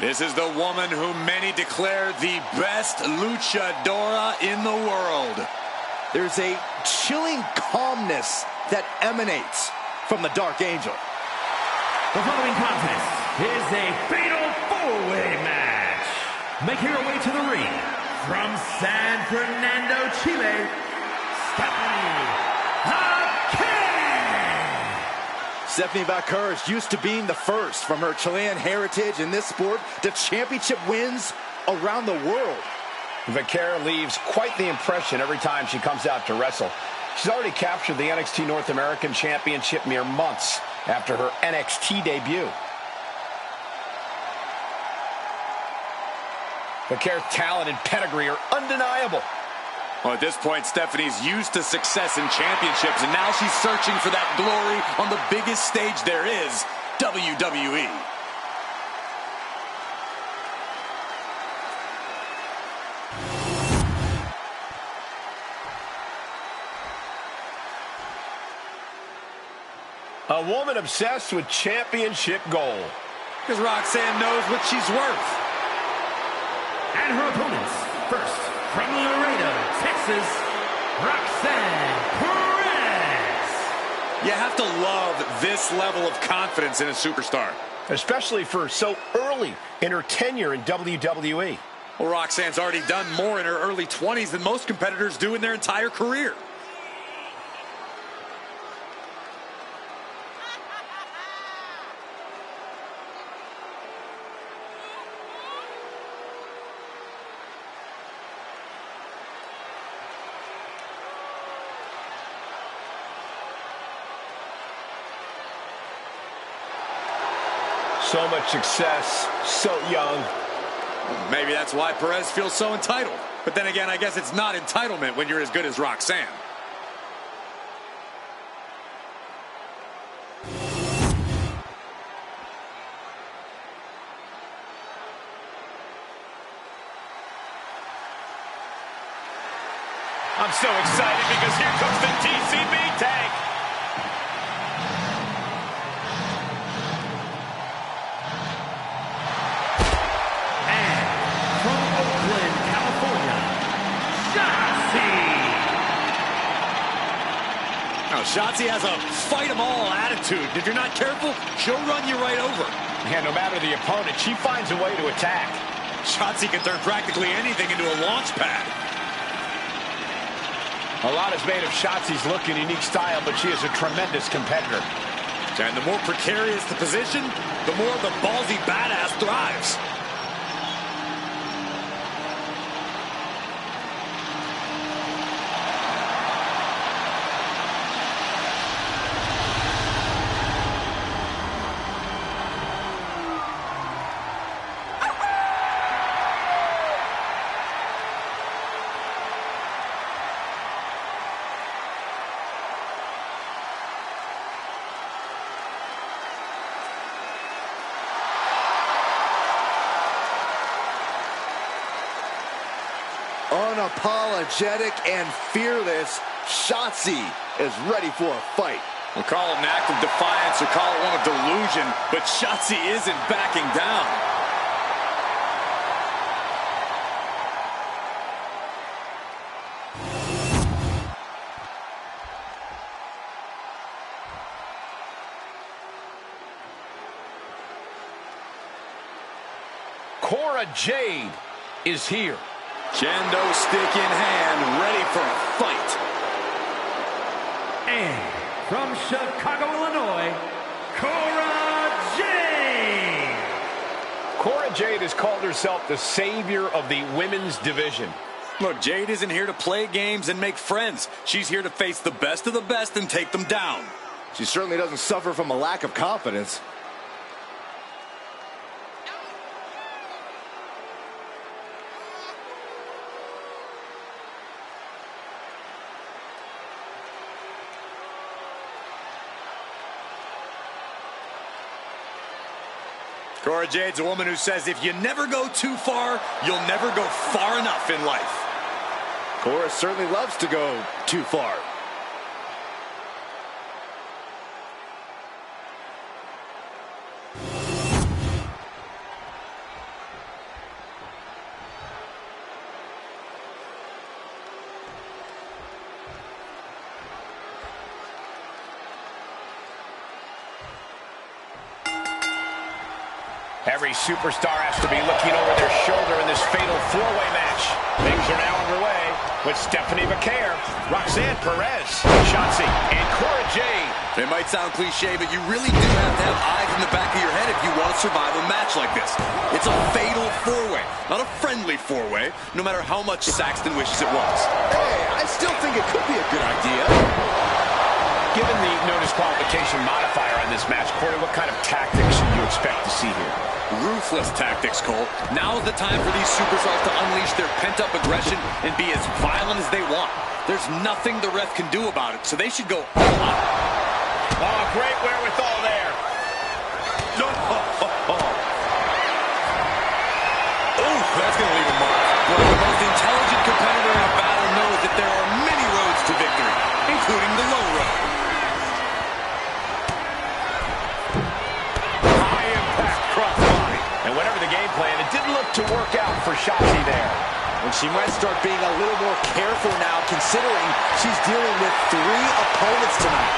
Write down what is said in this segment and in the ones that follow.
This is the woman who many declare the best luchadora in the world. There's a chilling calmness that emanates from the Dark Angel. The following contest is a fatal four-way match. Making her way to the ring from San Fernando, Chile, Stephanie Stephanie Vaquer is used to being the first from her Chilean heritage in this sport to championship wins around the world. Vaquer leaves quite the impression every time she comes out to wrestle. She's already captured the NXT North American Championship mere months after her NXT debut. Vaquer's talent and pedigree are undeniable. Well, at this point, Stephanie's used to success in championships, and now she's searching for that glory on the biggest stage there is, WWE. A woman obsessed with championship gold. Because Roxanne knows what she's worth. And her opponents, first from Laredo, Texas, Roxanne Perez. You have to love this level of confidence in a superstar. Especially for so early in her tenure in WWE. Well, Roxanne's already done more in her early 20s than most competitors do in their entire career. So much success, so young. Maybe that's why Perez feels so entitled. But then again, I guess it's not entitlement when you're as good as Roxanne. I'm so excited because here comes the TCB tag. Shotzi has a fight-em-all attitude. If you're not careful, she'll run you right over. And no matter the opponent, she finds a way to attack. Shotzi can turn practically anything into a launch pad. A lot is made of Shotzi's look and unique style, but she is a tremendous competitor. And the more precarious the position, the more the ballsy badass thrives. Unapologetic and fearless, Shotzi is ready for a fight. We'll call it an act of defiance or call it one of delusion, but Shotzi isn't backing down. Cora Jade is here. Kendo stick in hand, ready for a fight. And from Chicago, Illinois, Cora Jade. Cora Jade has called herself the savior of the women's division. Look, Jade isn't here to play games and make friends. She's here to face the best of the best and take them down. She certainly doesn't suffer from a lack of confidence. Cora Jade's a woman who says if you never go too far, you'll never go far enough in life. Cora certainly loves to go too far. Every superstar has to be looking over their shoulder in this fatal four-way match. Things are now underway with Stephanie McMahon, Roxanne Perez, Shotzi, and Cora Jade. It might sound cliche, but you really do have to have eyes in the back of your head if you want to survive a match like this. It's a fatal four-way, not a friendly four-way, no matter how much Saxton wishes it was. Hey, I still think it could be a good idea. Given the no disqualification modifier on this match, Corey, what kind of tactics should you expect to see here? Ruthless tactics, Cole. Now's the time for these superstars to unleash their pent-up aggression and be as violent as they want. There's nothing the ref can do about it, so they should go all out. Oh, great wherewithal there. Oh, that's going to leave a mark. One of the most intelligent competitor in a battle knows that there are many roads to victory, including the low road. It didn't look to work out for Shotzi there. And she might start being a little more careful now, considering she's dealing with 3 opponents tonight.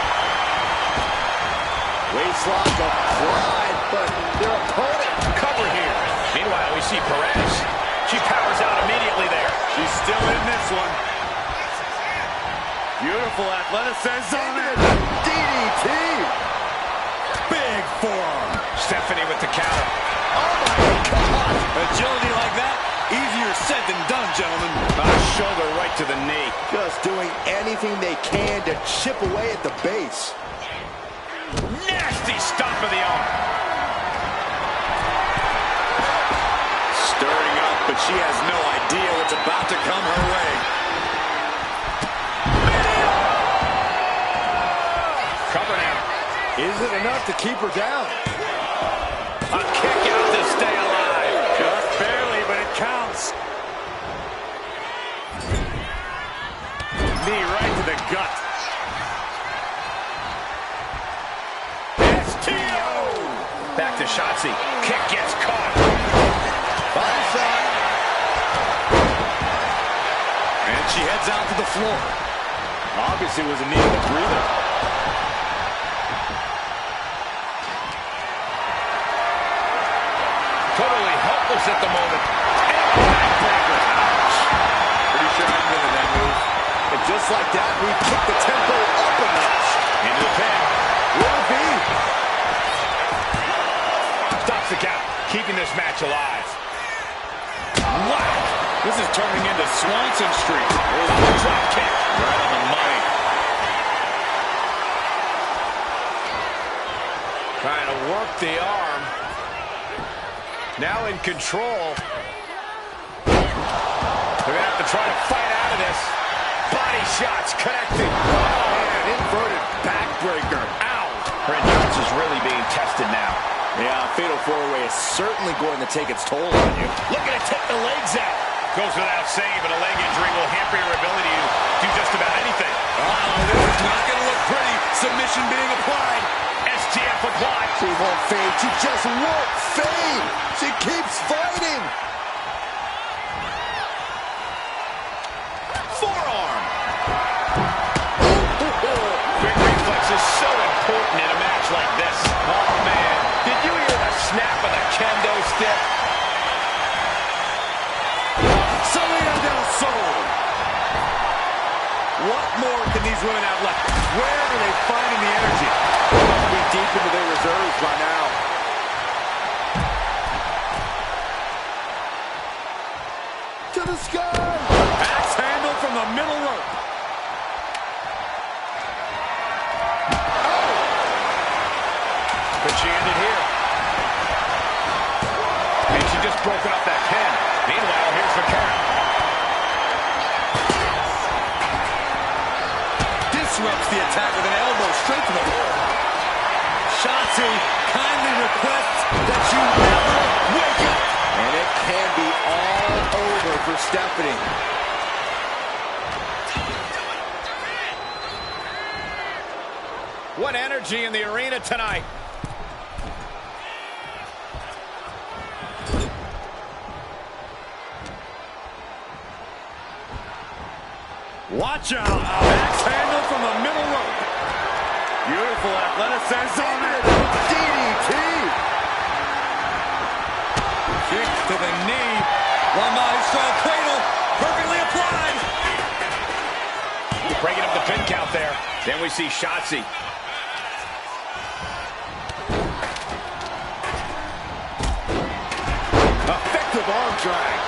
Waistlock applied, but their opponent cover here. Meanwhile, we see Perez. She powers out immediately there. She's still in this one. Beautiful athleticism. DDT. Big forearm. Stephanie with the counter. Oh my God! Agility like that, easier said than done, gentlemen. Shoulder right to the knee. Just doing anything they can to chip away at the base. Nasty stomp of the arm. Stirring up, but she has no idea what's about to come her way. Cover now. Is it enough to keep her down? A kick out to stay alive. Just barely, but it counts. Knee right to the gut. STO. Back to Shotzi. Kick gets caught. Body shot. And she heads out to the floor. Obviously was a need of a breather. Totally helpless at the moment. And backbreaker. Ouch. Pretty sure I'm winning that move. And just like that, we kick the tempo up a notch. Into the pin. Will it be? Stops the count. Keeping this match alive. Wow. This is turning into Swanson Street. Drop kick. Right on the money. Trying to work the arm. Now in control. They're going to have to try to fight out of this. Body shots connecting. And inverted backbreaker. Ow. Her endurance is really being tested now. Yeah, fatal four-way is certainly going to take its toll on you. Looking to take the legs out. Goes without saying, but a leg injury will hamper your ability to do just about anything. Oh, this is not going to look pretty. Submission being applied. STF applied. She won't fade. She just won't fade. She keeps fighting. Forearm. Quick reflex is so important in a match like this. Oh, man. Did you hear the snap of the kendo stick? Selena del Sol. What more can these women have left? Where are they finding the energy? They must be deep into their reserves by now. To the sky. Axe handle from the middle rope. Oh. But she ended here. And she just broken up that pin. Meanwhile, here's the count. Disrupts the attack with an elbow straight to the floor. Shotzi kindly requests that you never wake up. And it can be all over for Stephanie. What energy in the arena tonight. Watch out. Axe handle from the middle rope. Beautiful athleticism. DDT. out there. Then we see Shotzi. Effective arm drag.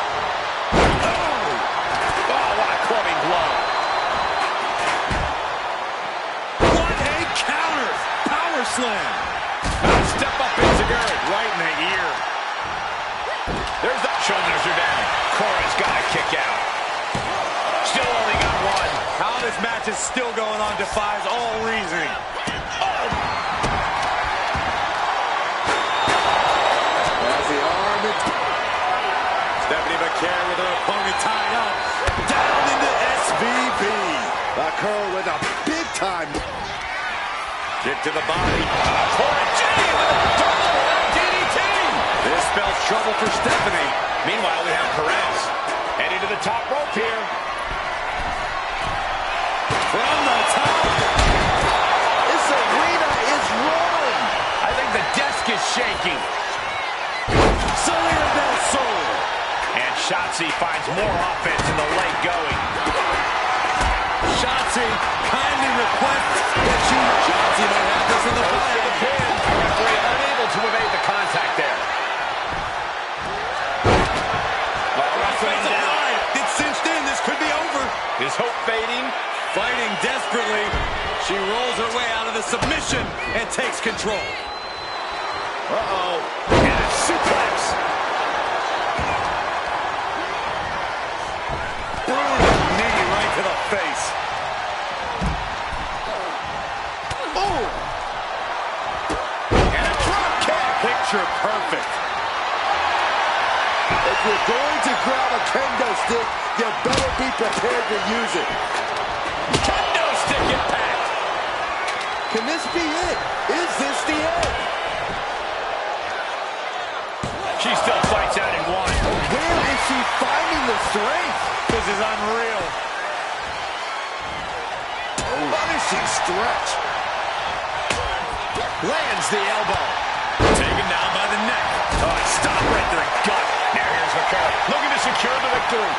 Oh, what a clubbing blow. What a counter! Power slam! Step up Inzaguri right in the ear. There's the shoulders are down. Cora's got to kick out. Still only got one. How this match is still going on defies all reasoning. As the arm is... Stephanie McCare with her opponent tied up. Down into SVP. Occur with a big time. Kick to the body. Cora G with a double DDT. This spells trouble for Stephanie. Meanwhile, we have Perez heading to the top rope here. From the top. This arena is rolling. I think the desk is shaking. Selena Del Sol. And Shotzi finds more offense in the leg going. Shotzi kindly requests that Shotzi might have this in the fire. The pin. Referee unable to evade the contact there. Offensive line. It's cinched in. This could be over. Is hope fading? Fighting desperately. She rolls her way out of the submission and takes control. Uh-oh. And a suplex. Brutal knee right to the face. Oh! And a drop kick. Picture perfect. If you're going to grab a kendo stick, you better be prepared to use it. Kendo stick impact. Can this be it? Is this the end? She still fights out in one. Where is she finding the strength? This is unreal. Punishing stretch. Lands the elbow. Taken down by the neck. Oh, stop right to the gut. Now here's McCare looking to secure the victory.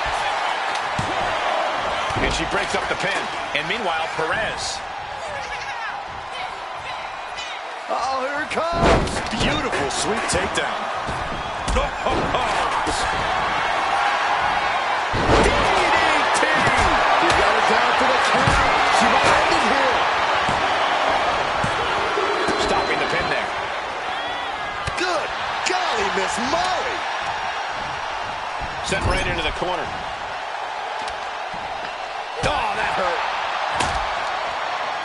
And she breaks up the pin. And meanwhile, Perez. Oh, here it comes. Beautiful, sweet takedown. DDT. She got it down for the count. She might end it here. Stopping the pin there. Good golly, Miss Molly. Sent right into the corner. Oh, that hurt.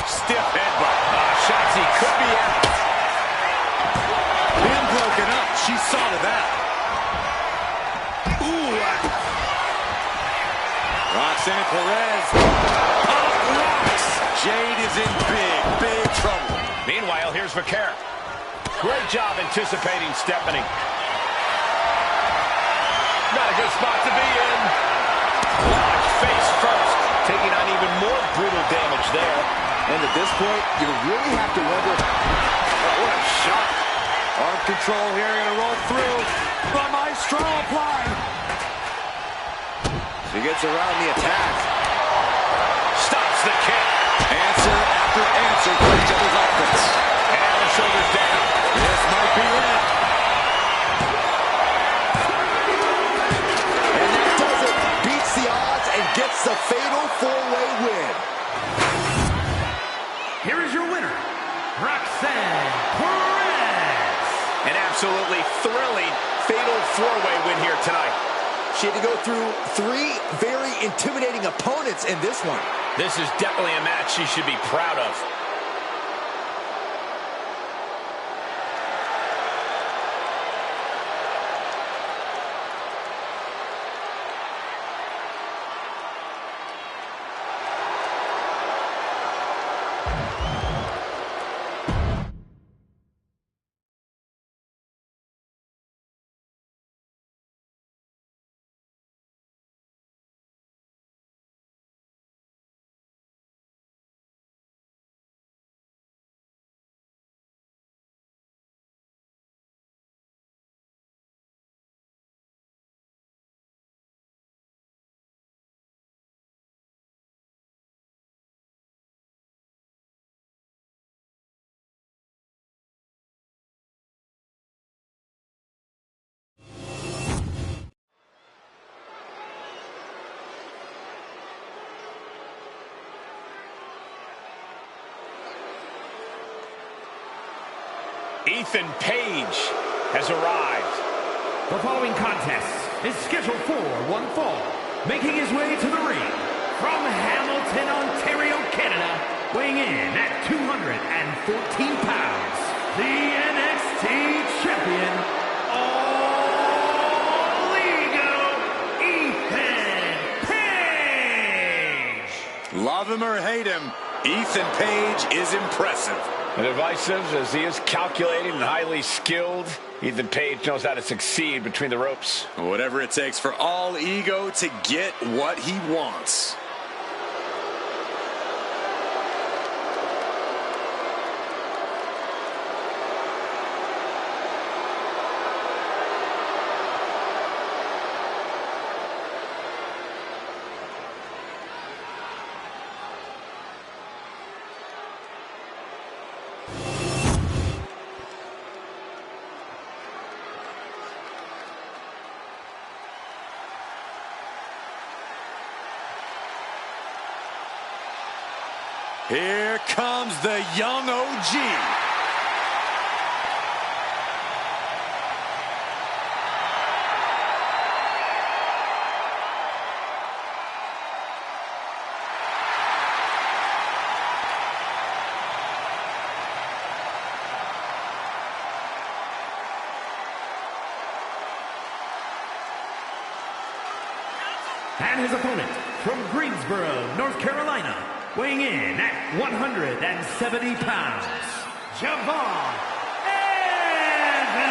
Stiff headbutt. Shotzi could be out. Pin broken up. She saw to that. Ooh. Roxanne Perez. Pop rocks. Jade is in big trouble. Meanwhile, here's McCare. Great job anticipating Stephanie. Not a good spot to be in. Launch face first. Taking on even more brutal damage there. And at this point, you really have to wonder, What a shot. Arm control here, gonna roll through. From Maestro applied. she gets around the attack. Stops the kick. Answer after answer for each other's offense. And the shoulders down. This might be it. And that does it. Beats the odds and gets the fatal four-way win. Here is your winner, Roxanne Perez. An absolutely thrilling fatal four-way win here tonight. She had to go through three very intimidating opponents in this one. This is definitely a match she should be proud of. Ethan Page has arrived. The following contest is scheduled for one fall. Making his way to the ring from Hamilton, Ontario, Canada, weighing in at 214 pounds, the NXT champion, All Ego, Ethan Page. Love him or hate him, Ethan Page is impressive. Divisive as he is calculated and highly skilled, Ethan Page knows how to succeed between the ropes. Whatever it takes for All Ego to get what he wants. Here comes the young OG. And his opponent from Greensboro, North Carolina, weighing in at 170 pounds, Javon Evans.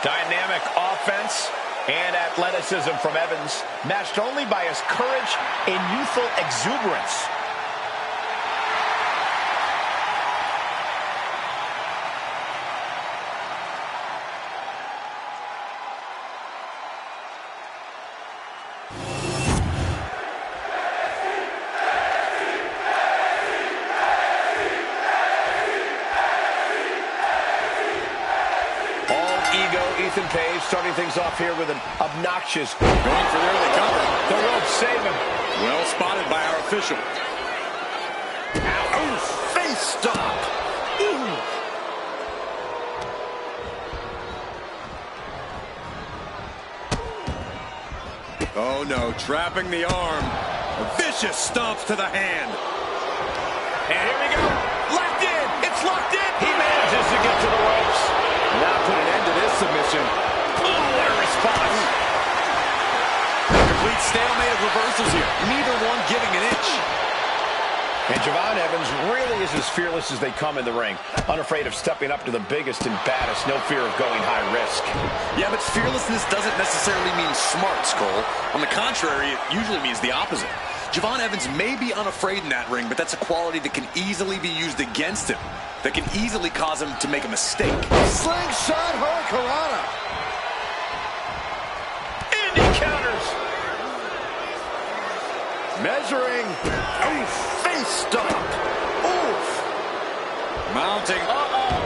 Dynamic offense and athleticism from Evans, matched only by his courage and youthful exuberance. Ethan Page starting things off here with an obnoxious. Going for the early cover. The rope save him. Well spotted by our official. Oh, face stop. Ooh. Oh no, trapping the arm. Vicious stomps to the hand. And here we go. Locked in. It's locked in. He manages to get to the ropes. Now put an end to this submission. Oh, what a response. Complete stalemate of reversals here. Neither one giving an inch. And Javon Evans really is as fearless as they come in the ring. Unafraid of stepping up to the biggest and baddest. No fear of going high risk. Yeah, but fearlessness doesn't necessarily mean smarts, Cole. On the contrary, it usually means the opposite. Javon Evans may be unafraid in that ring, but that's a quality that can easily be used against him. That can easily cause him to make a mistake. Slingshot Hurricanrana. And he counters. Measuring. Oh, face stop. Oof. Mounting. Uh-oh.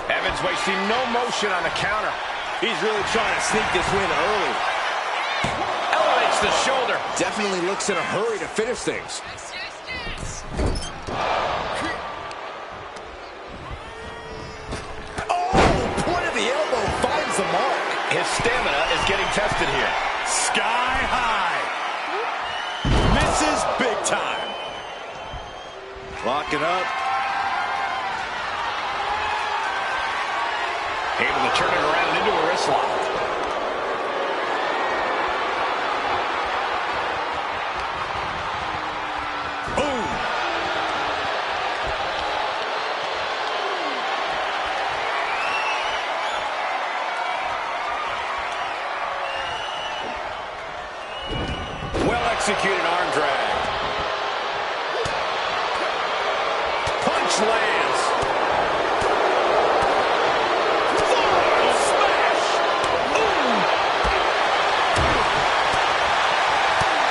Evans wasting no motion on the counter. He's really trying to sneak this win early. Elevates the shoulder. Definitely looks in a hurry to finish things. His stamina is getting tested here. Sky high. Misses big time. Locking up. Able to turn it around into a wrist lock. Boom. Executed arm drag. Punch lands. Smash. Boom.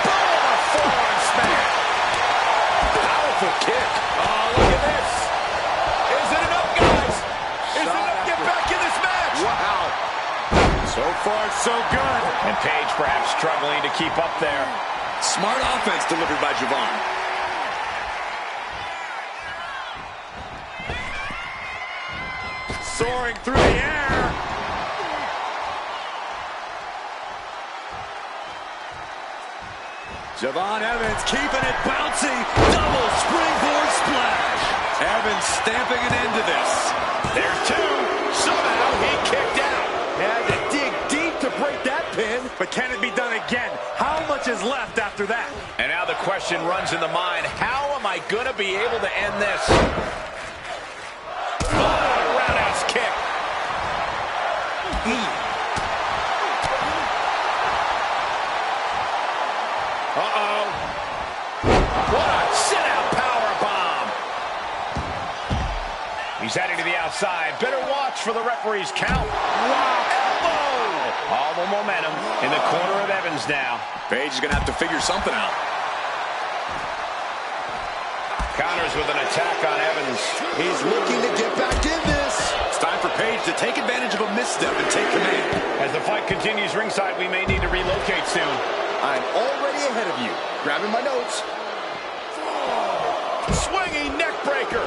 Boom. A forearm smash. Powerful kick. Oh, look at this. Is it enough, guys? Is it enough to get back in this match? Wow. So far, so good. And Page perhaps struggling to keep up there. Smart offense delivered by Javon. soaring through the air. Javon Evans keeping it bouncy. Double springboard splash. Evans stamping an end to this. There's two. Somehow he kicked out. Had to dig deep to break that pin. But can it be done again? How much is left after that? And now the question runs in the mind, how am I going to be able to end this? Oh, roundhouse kick. Uh-oh. What a sit-out powerbomb. He's heading to the outside. Better watch for the referee's count. Wow, elbow. All the momentum in the corner of Evans now. Page is going to have to figure something out. Counters with an attack on Evans. He's looking to get back in this. It's time for Page to take advantage of a misstep and take command. As the fight continues ringside, we may need to relocate soon. I'm already ahead of you. Grabbing my notes. Swinging neck breaker.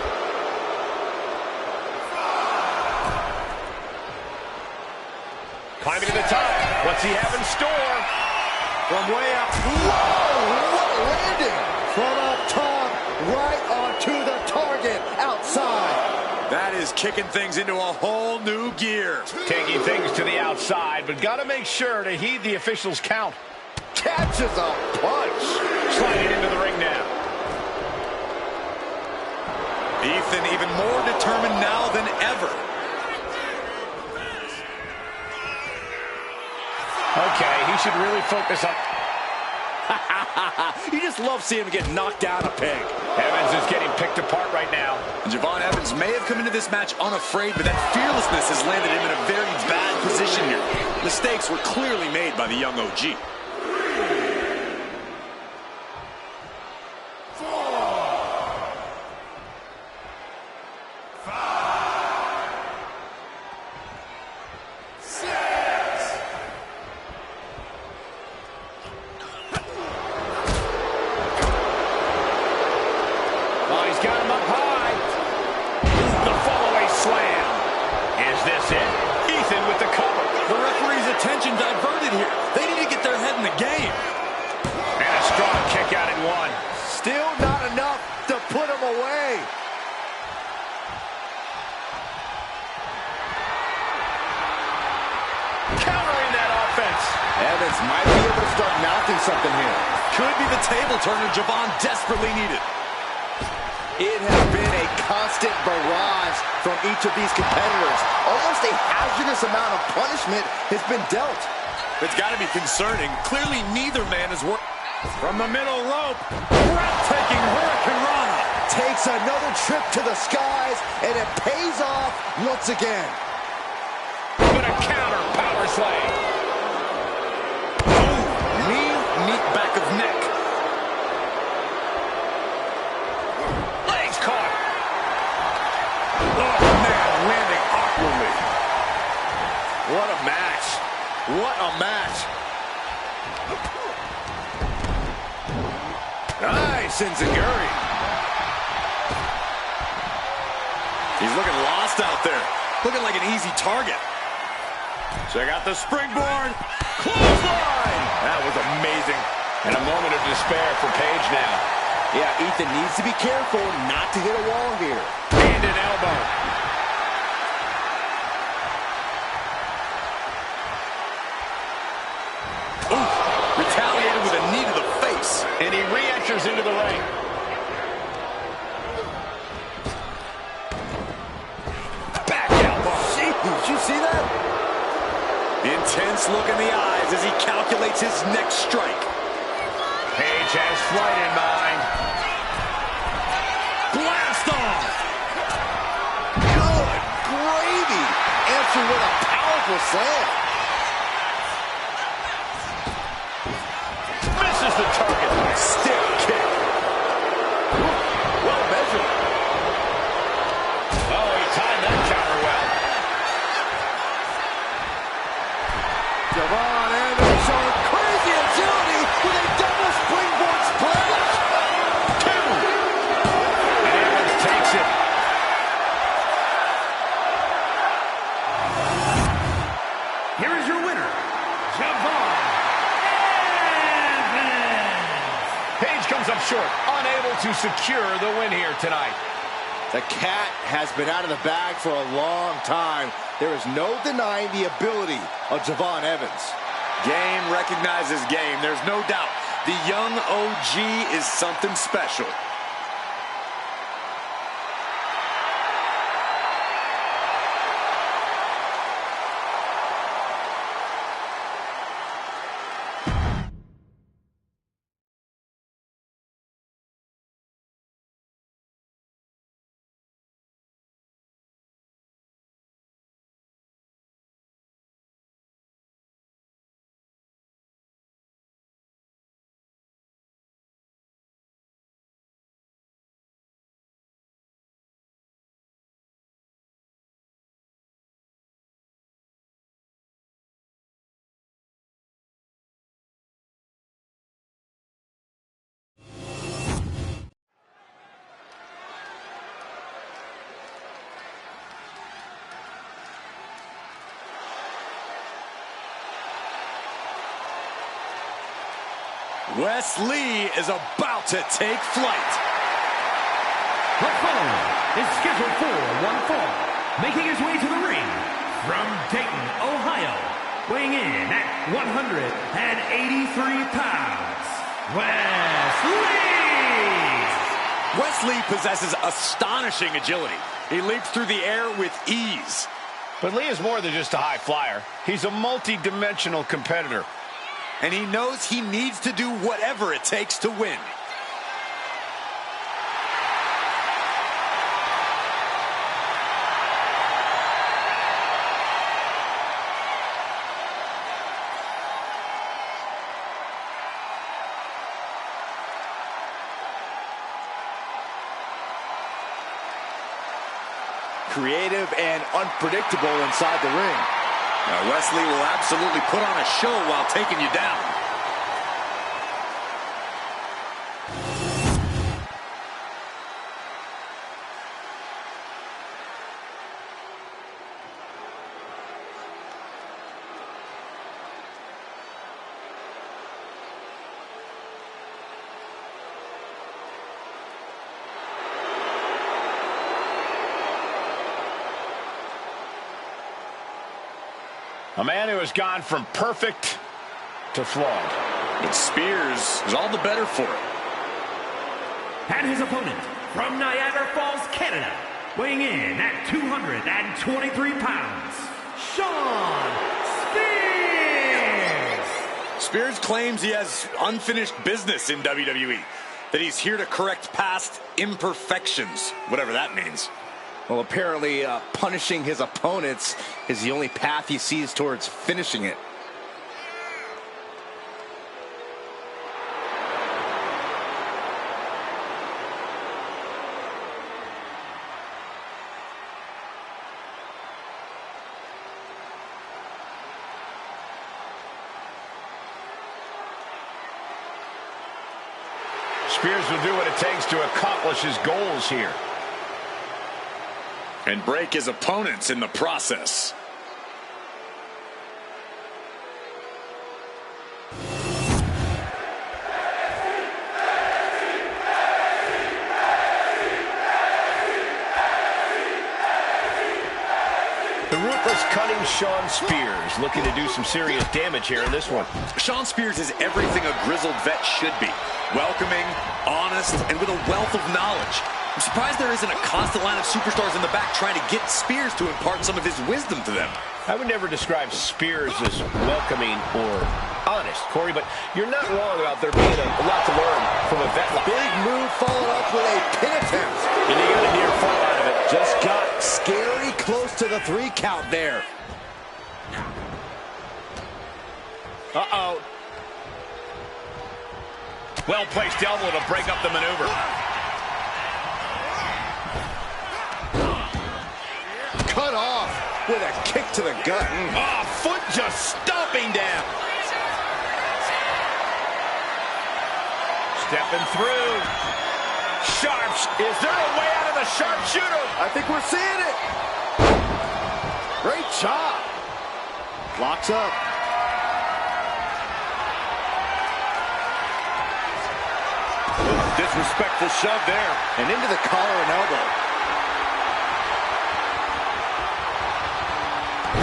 Climbing to the top. What's he have in store? From way up. Whoa! What a landing! From up top, right onto the target, outside. That is kicking things into a whole new gear. Taking things to the outside, but got to make sure to heed the official's count. Catches a punch. Sliding into the ring now. Ethan even more determined now than ever. Okay, he should really focus on... You just love seeing him get knocked down a peg. Evans is getting picked apart right now. Javon Evans may have come into this match unafraid, but that fearlessness has landed him in a very bad position here. Mistakes were clearly made by the young OG. Got him up high. The follow-away slam. Is this it? Ethan with the cover. The referee's attention diverted here. They need to get their head in the game. And a strong kick out in one. Still not enough to put him away. Countering that offense. Evans might be able to start mounting something here. Could be the table turner Javon desperately needed. It has been a constant barrage from each of these competitors. Almost a hazardous amount of punishment has been dealt. It's got to be concerning. Clearly, neither man is working. From the middle rope, breathtaking Hurricane Rana. Takes another trip to the skies, and it pays off once again. With a counter power slam. Knee back of neck. Caught. Oh, man, landing awkwardly. What a match. What a match. Nice, Enziguri. He's looking lost out there. Looking like an easy target. Check out the springboard. Clothesline. That was amazing. And a moment of despair for Page now. Yeah, Ethan needs to be careful not to hit a wall here. And an elbow. Oof. Retaliated with a knee to the face. And he re-enters into the ring. Back elbow. Did you see that? Intense look in the eyes as he calculates his next strike. Page has flight in mind. Blast off! Good gravy. Answered with a powerful slam. Misses the target. Stiff kick. Well measured. Oh, he timed that counter well. Javon Evans showing crazy agility with a double springboard splash. Two. And Evans takes it. short, unable to secure the win here tonight. The cat has been out of the bag for a long time. There is no denying the ability of Javon Evans. Game recognizes game. There's no doubt. The young OG is something special. Wes Lee is about to take flight. The following is scheduled for one fall, making his way to the ring from Dayton, Ohio, weighing in at 183 pounds, Wes Lee! Wes Lee possesses astonishing agility. He leaps through the air with ease. But Lee is more than just a high flyer. He's a multi-dimensional competitor. And he knows he needs to do whatever it takes to win. Creative and unpredictable inside the ring. Now, Wes Lee will absolutely put on a show while taking you down. A man who has gone from perfect to flawed. But Spears is all the better for it. And his opponent from Niagara Falls, Canada, weighing in at 223 pounds, Shawn Spears! Spears claims he has unfinished business in WWE, that he's here to correct past imperfections, whatever that means. Well, apparently punishing his opponents is the only path he sees towards finishing it. Spears will do what it takes to accomplish his goals here. And break his opponents in the process. The ruthless, cunning Shawn Spears looking to do some serious damage here in this one. Shawn Spears is everything a grizzled vet should be. Welcoming, honest, and with a wealth of knowledge. I'm surprised there isn't a constant line of superstars in the back trying to get Spears to impart some of his wisdom to them. I would never describe Spears as welcoming or honest, Corey, but you're not wrong about there being a lot to learn from a vet like Big move followed up with a pin attempt. and he got a near fall out of it. Just got scary close to the 3 count there. Uh-oh. Well-placed elbow to break up the maneuver. Cut off with a kick to the gut. Oh, foot just stomping down. Stepping through. Sharps. Is there a way out of the sharpshooter? I think we're seeing it. Great job. Locks up. This Disrespectful shove there. And into the collar and elbow.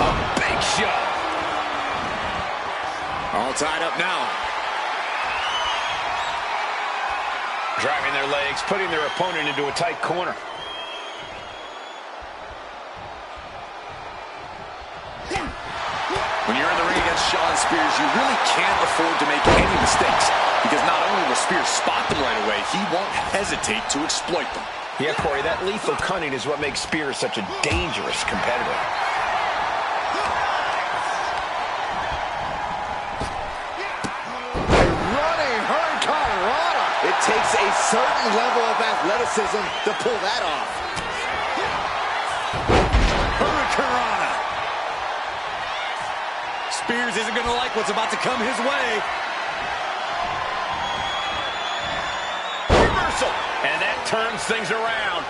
A big shove. All tied up now. Driving their legs, putting their opponent into a tight corner. When you're in the ring against Shawn Spears, you really can't afford to make any mistakes, because not only will Spears spot them right away, he won't hesitate to exploit them. Yeah, Corey, that lethal cunning is what makes Spears such a dangerous competitor. A running hurricanrana. It takes a certain level of athleticism to pull that off. Hurricanrana. Spears isn't going to like what's about to come his way. Reversal. And that turns things around.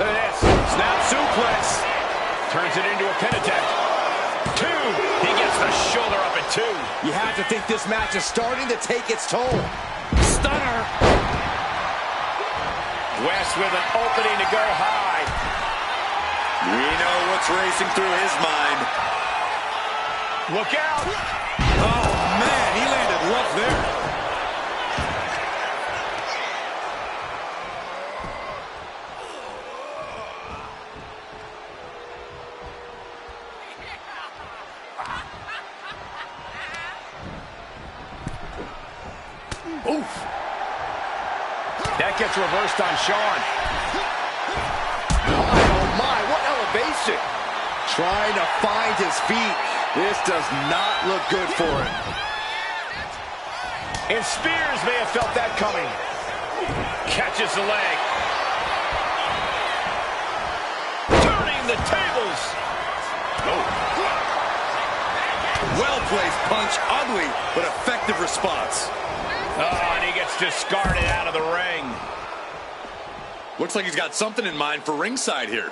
Look at this. Snap suplex. Turns it into a pin attempt. 2. He gets the shoulder up at 2. You have to think this match is starting to take its toll. Stunner. West with an opening to go high. We know what's racing through his mind. Look out. Oh, man, he landed rough there. Oof. That gets reversed on Shawn. Oh my, what elevation. Trying to find his feet. This does not look good for him. And Spears may have felt that coming. Catches the leg. Turning the tables. Oh. Well-placed punch, ugly, but effective response. Oh, and he gets discarded out of the ring. Looks like he's got something in mind for ringside here.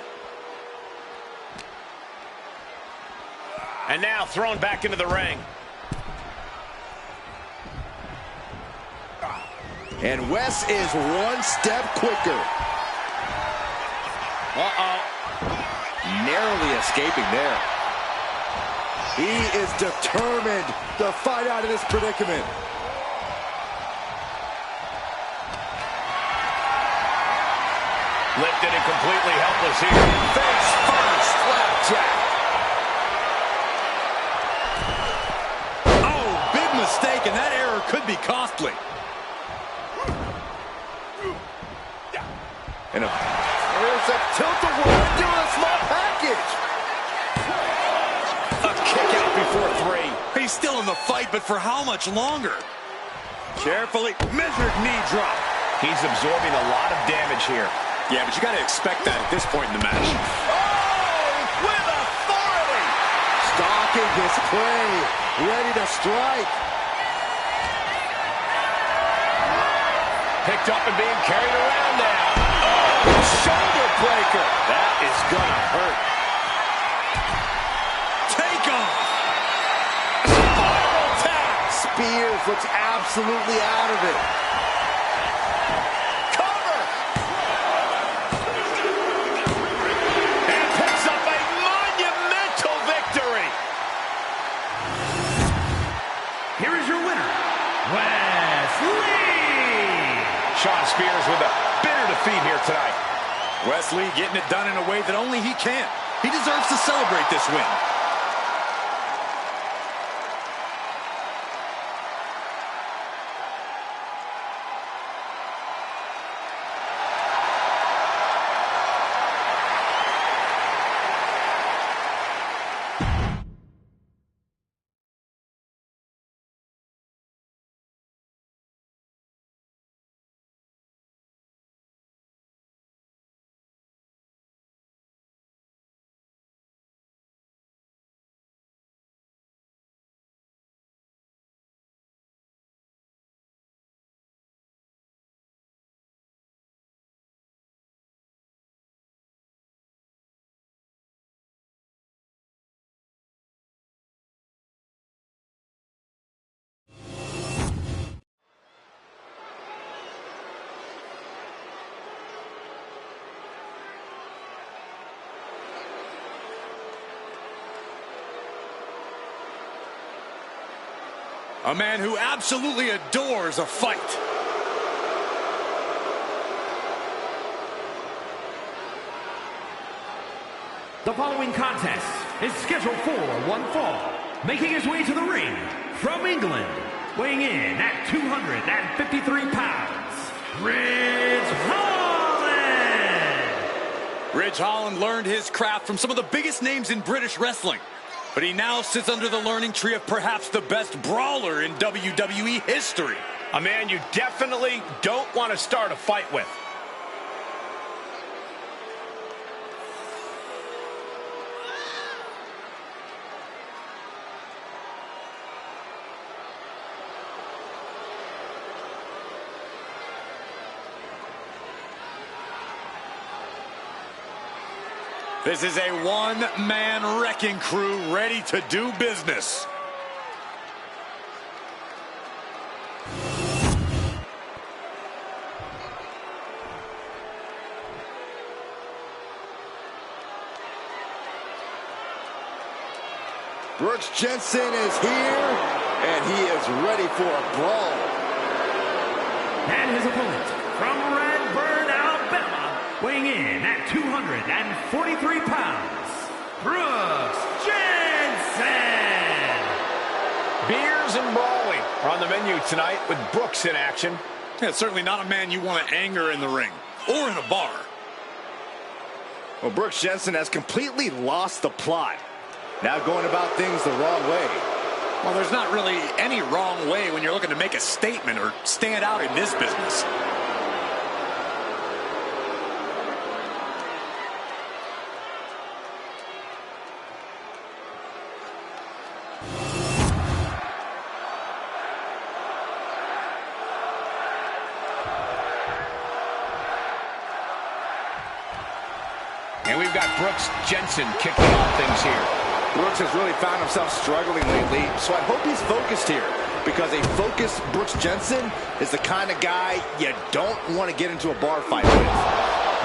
And now thrown back into the ring. And Wes is one step quicker. Uh-oh. Narrowly escaping there. He is determined to fight out of this predicament. Lifted and completely helpless here. Face first, flapjack. Oh, big mistake, and that error could be costly. And there's a tilt-a-whirl doing a small package. A kick out before 3. He's still in the fight, but for how much longer? Carefully measured knee drop. He's absorbing a lot of damage here. Yeah, but you got to expect that at this point in the match. Oh, with authority. Stalking his prey, ready to strike. Picked up and being carried around now. Oh, shoulder breaker. That is gonna hurt. Take off. Spiral tap. Spears looks absolutely out of it. Cover. And picks up a monumental victory. Here is your winner, Wesley! Shawn Spears with a bitter defeat here tonight. Wesley getting it done in a way that only he can. He deserves to celebrate this win. A man who absolutely adores a fight. The following contest is scheduled for one fall. Making his way to the ring from England, weighing in at 253 pounds, Ridge Holland! Ridge Holland learned his craft from some of the biggest names in British wrestling. But he now sits under the learning tree of perhaps the best brawler in WWE history. A man you definitely don't want to start a fight with. This is a one-man wrecking crew ready to do business. Brooks Jensen is here, and he is ready for a brawl. And his opponent from Redburn, Alabama, weighing in at 243 pounds, Brooks Jensen! Beers and brawling are on the menu tonight with Brooks in action. Yeah, it's certainly not a man you want to anger in the ring or in a bar. Well, Brooks Jensen has completely lost the plot. Now going about things the wrong way. Well, there's not really any wrong way when you're looking to make a statement or stand out in this business. And we've got Brooks Jensen kicking off things here. Brooks has really found himself struggling lately, so I hope he's focused here, because a focused Brooks Jensen is the kind of guy you don't want to get into a bar fight with.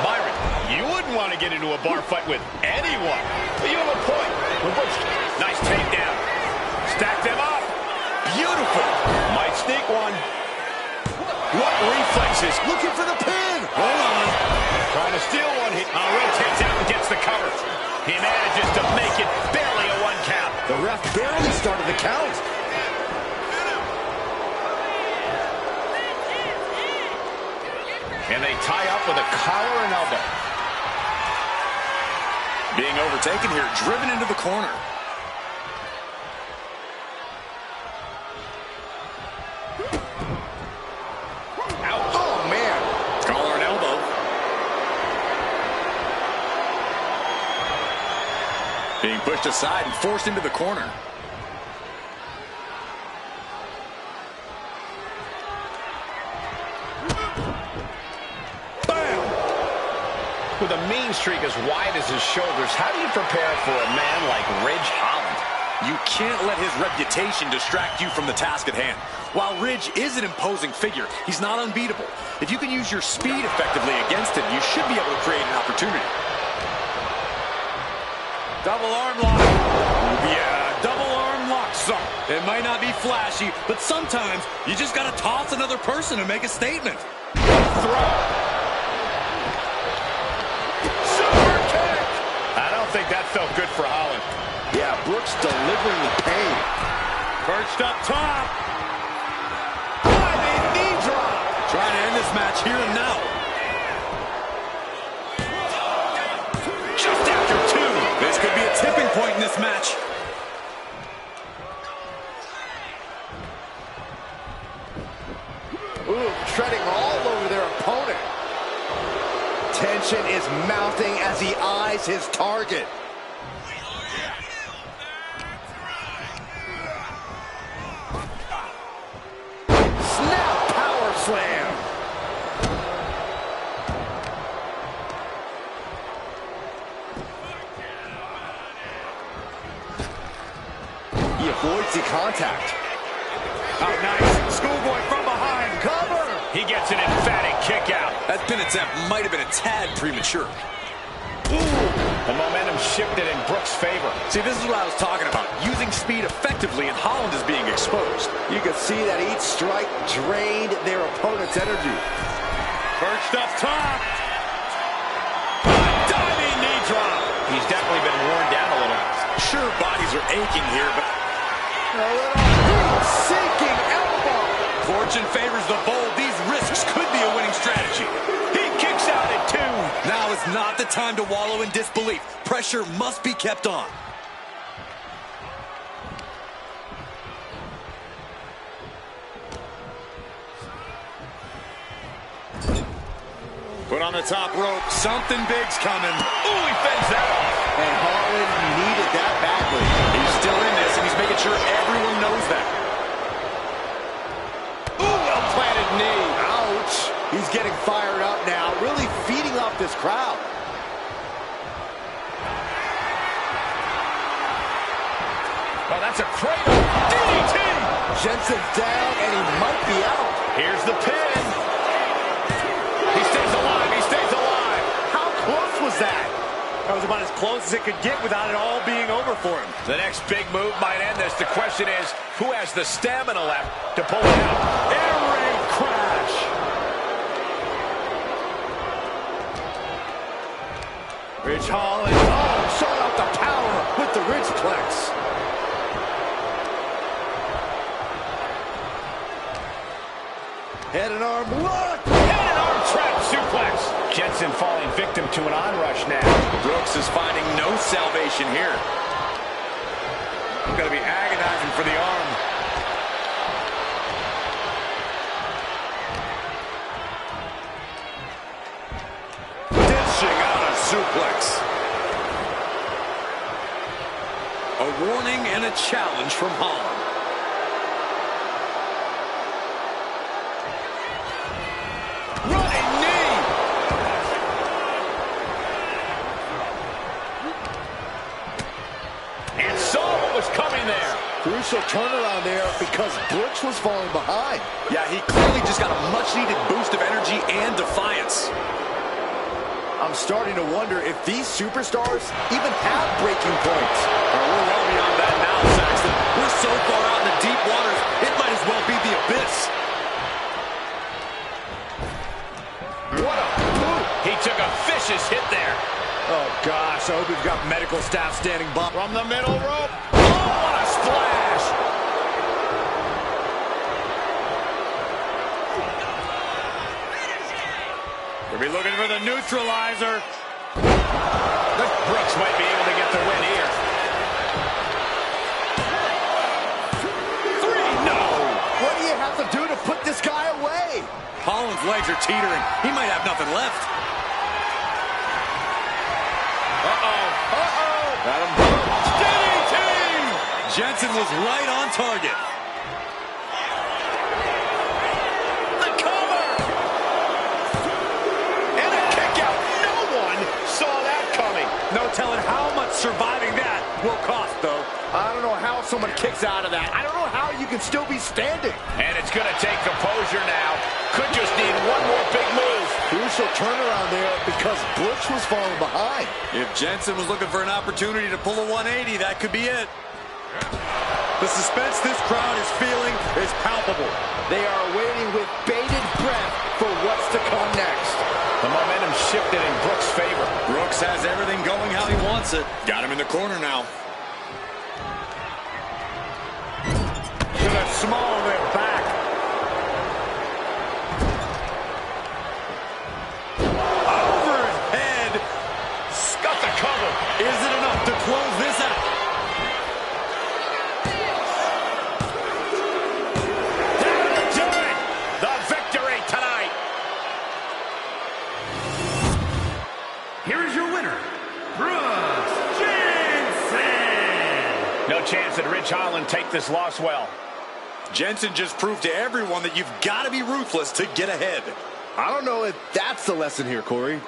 Byron, you wouldn't want to get into a bar fight with anyone. But you have a point. Nice takedown. Stack them up. Beautiful. Might sneak one. What reflexes. Looking for the pin. Hold on. Trying to steal one. He rotates out and gets the cover. He manages to make it barely a one count. The ref barely started the count. And they tie up with a collar and elbow. Being overtaken here, driven into the corner. Ouch. Oh, man. Collar and elbow. Being pushed aside and forced into the corner. With a mean streak as wide as his shoulders, how do you prepare for a man like Ridge Holland? You can't let his reputation distract you from the task at hand. While Ridge is an imposing figure, he's not unbeatable. If you can use your speed effectively against him, you should be able to create an opportunity. Double arm lock. Yeah, double arm lock, son. It might not be flashy, but sometimes you just got to toss another person to make a statement. Throw. Super kick. I don't think that felt good for Holland. Yeah, Brooks delivering the pain. Perched up top. Diving knee drop. Trying to end this match here and now. Just after two. This could be a tipping point in this match. Ooh, treading all over their opponent. Tension is mounting as he eyes his target. Snap power slam. He avoids the contact. Oh, nice. Schoolboy from behind. Cover. He gets an emphatic kick out. That pin attempt might have been a tad premature. Ooh. The momentum shifted in Brooks' favor. See, this is what I was talking about. Using speed effectively, and Holland is being exposed. You can see that each strike drained their opponent's energy. Perched up top. Diving knee drop. He's definitely been worn down a little. Sure, bodies are aching here, but A little sinking elbow. fortune favors the bold. These risks could be a winning strategy. He kicks out at 2. Now is not the time to wallow in disbelief. Pressure must be kept on. Put on the top rope. Something big's coming. Ooh, he fends that off. And Holland needed that badly. He's still in this, and he's making sure everyone knows that. Ooh, well-planted knee. Ouch. He's getting fired up now, really feeding off this crowd. Oh, that's a cradle. DDT. Jensen's down, and he might be out. Here's the pin. He stays alive. He stays alive. How close was that? That was about as close as it could get without it all being over for him. The next big move might end this. The question is, who has the stamina left to pull it out? Air raid crash. Ridge Holland, showing off the power with the Ridgeplex. Head and arm lock. Head and arm trap suplex. Jensen falling victim to an onrush now. Brooks is finding no salvation here. Going to be agonizing for the arm. Dishing out a suplex. A warning and a challenge from Holland. Running knee. And saw what was coming there. Crucial turnaround there because Brooks was falling behind. Yeah, he clearly just got a much-needed boost of energy and defiance. I'm starting to wonder if these superstars even have breaking points. We're well beyond that now, Saxton. We're so far out in the deep waters, it might as well be the abyss. What a move. He took a vicious hit there. Oh, gosh, I hope we've got medical staff standing by. From the middle rope. Oh, what a splash. We'll be looking for the neutralizer. Brooks might be able to get the win here. 3, no. What do you have to do to put this guy away? Holland's legs are teetering. He might have nothing left. Got him both. DDT! Jensen was right on target. The cover. And a kick out. No one saw that coming. No telling how much surviving that will cost, though. I don't know how someone kicks out of that. I don't know how you can still be standing. And it's going to take composure now. Could just need one more big move. Crucial turnaround there because Brooks was falling behind. If Jensen was looking for an opportunity to pull a 180, that could be it. The suspense this crowd is feeling is palpable. They are waiting with bated breath for what's to come next. The momentum shifted in Brooks' favor. Brooks has everything going how he wants it. Got him in the corner now. To the small of their back. Over his head. Got the cover. Is it enough to close this out? That'll do it. The victory tonight. Here is your winner, Brooks Jensen. No chance that Ridge Holland take this loss well. Jensen just proved to everyone that you've got to be ruthless to get ahead. I don't know if that's the lesson here, Corey.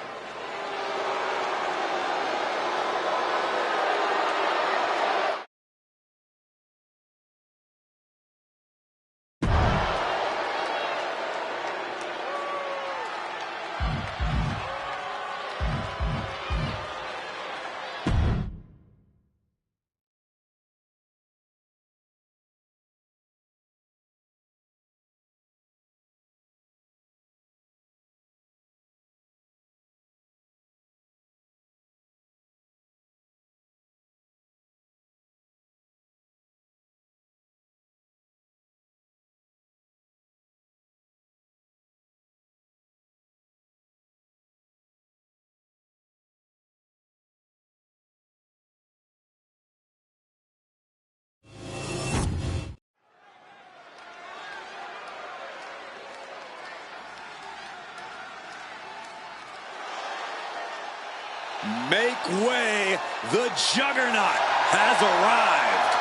Make way. The Juggernaut has arrived.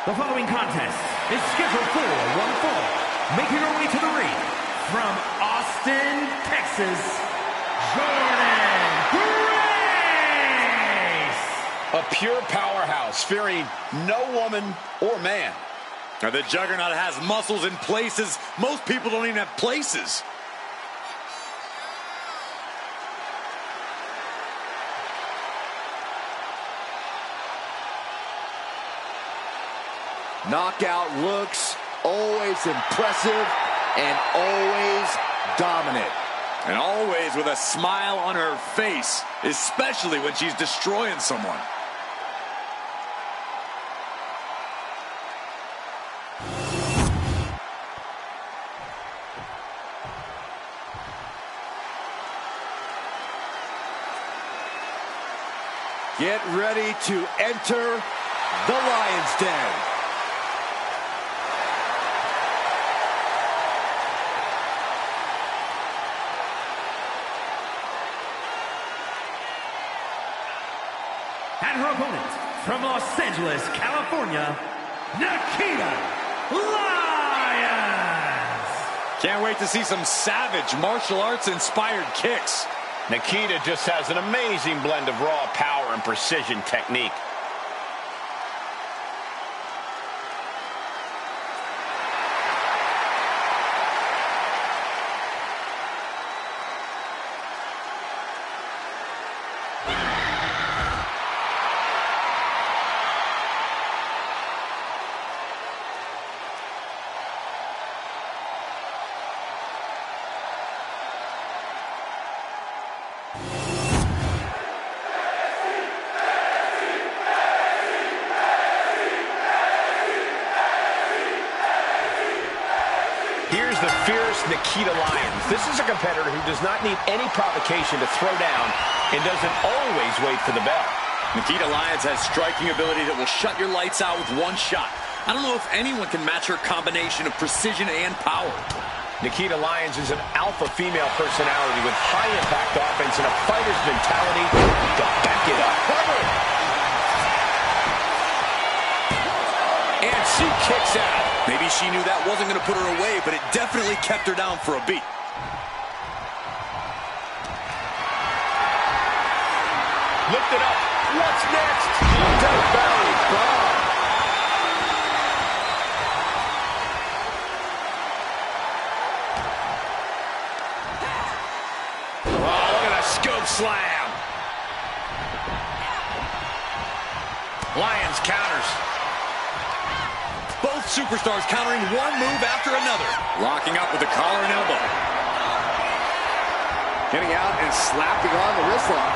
The following contest is scheduled for one fall. Making her way to the ring from Austin, Texas, Jordan Grace. A pure powerhouse, fearing no woman or man. Now, the Juggernaut has muscles in places most people don't even have places. Knockout looks, always impressive, and always dominant. And always with a smile on her face, especially when she's destroying someone. Get ready to enter the Lion's Den. And her opponent, from Los Angeles, California, Nikita Lyons. Can't wait to see some savage martial arts inspired kicks. Nikita just has an amazing blend of raw power and precision technique. Here's the fierce Nikita Lyons. This is a competitor who does not need any provocation to throw down and doesn't always wait for the bell. Nikita Lyons has striking ability that will shut your lights out with one shot. I don't know if anyone can match her combination of precision and power. Nikita Lyons is an alpha female personality with high-impact offense and a fighter's mentality to back it up. Cover! And she kicks out. Maybe she knew that wasn't going to put her away, but it definitely kept her down for a beat. Lift it up. What's next? Death Valley bomb. Oh, look at a scoop slam. Lyons counters. Both superstars countering one move after another. Locking up with the collar and elbow. Getting out and slapping on the wrist lock.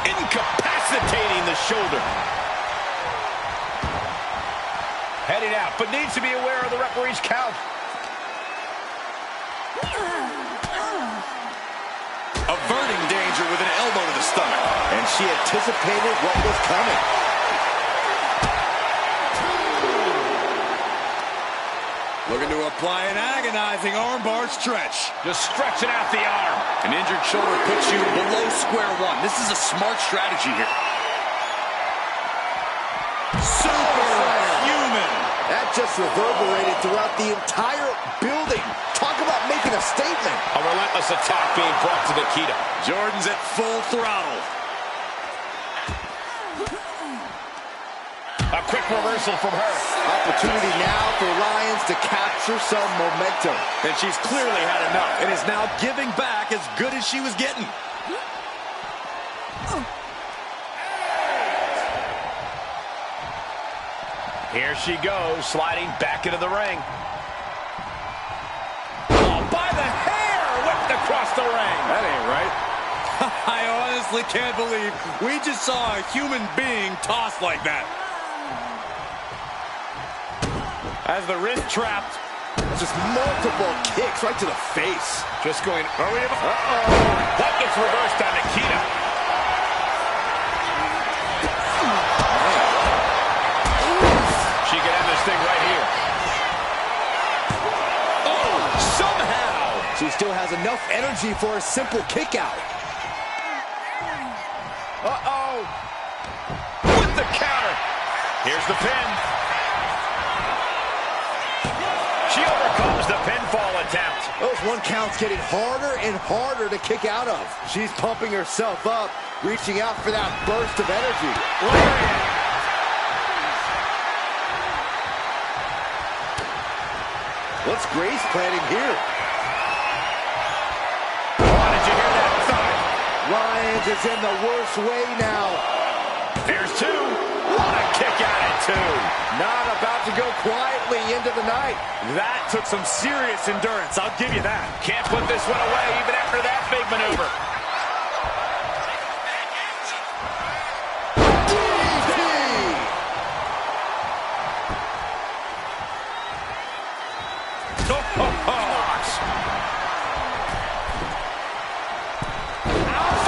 Incapacitating the shoulder. Heading out, but needs to be aware of the referee's count. Averting danger with an elbow to the stomach. And she anticipated what was coming. Looking to apply an agonizing armbar stretch. Just stretching out the arm. An injured shoulder puts you below square one. This is a smart strategy here. Superhuman. That just reverberated throughout the entire building. Talk about making a statement. A relentless attack being brought to Nikita. Jordan's at full throttle. A quick reversal from her. Opportunity now for Lyons to capture some momentum. And she's clearly had enough and is now giving back as good as she was getting. Here she goes, sliding back into the ring. Oh, by the hair, whipped across the ring. That ain't right. I honestly can't believe we just saw a human being tossed like that. As the wrist trapped. Just multiple kicks right to the face. Just going, uh-oh. That gets reversed on Nikita. She can end this thing right here. still has enough energy for a simple kick out. Uh-oh. With the counter. Here's the pin. She overcomes the pinfall attempt. Those 1 counts getting harder and harder to kick out of. She's pumping herself up, reaching out for that burst of energy. What's Grace planning here? Oh, did you hear that thud? Lyons is in the worst way now. There's 2. What a kick out at 2. Not about to go quietly into the night. That took some serious endurance, I'll give you that. Can't put this one away even after that big maneuver.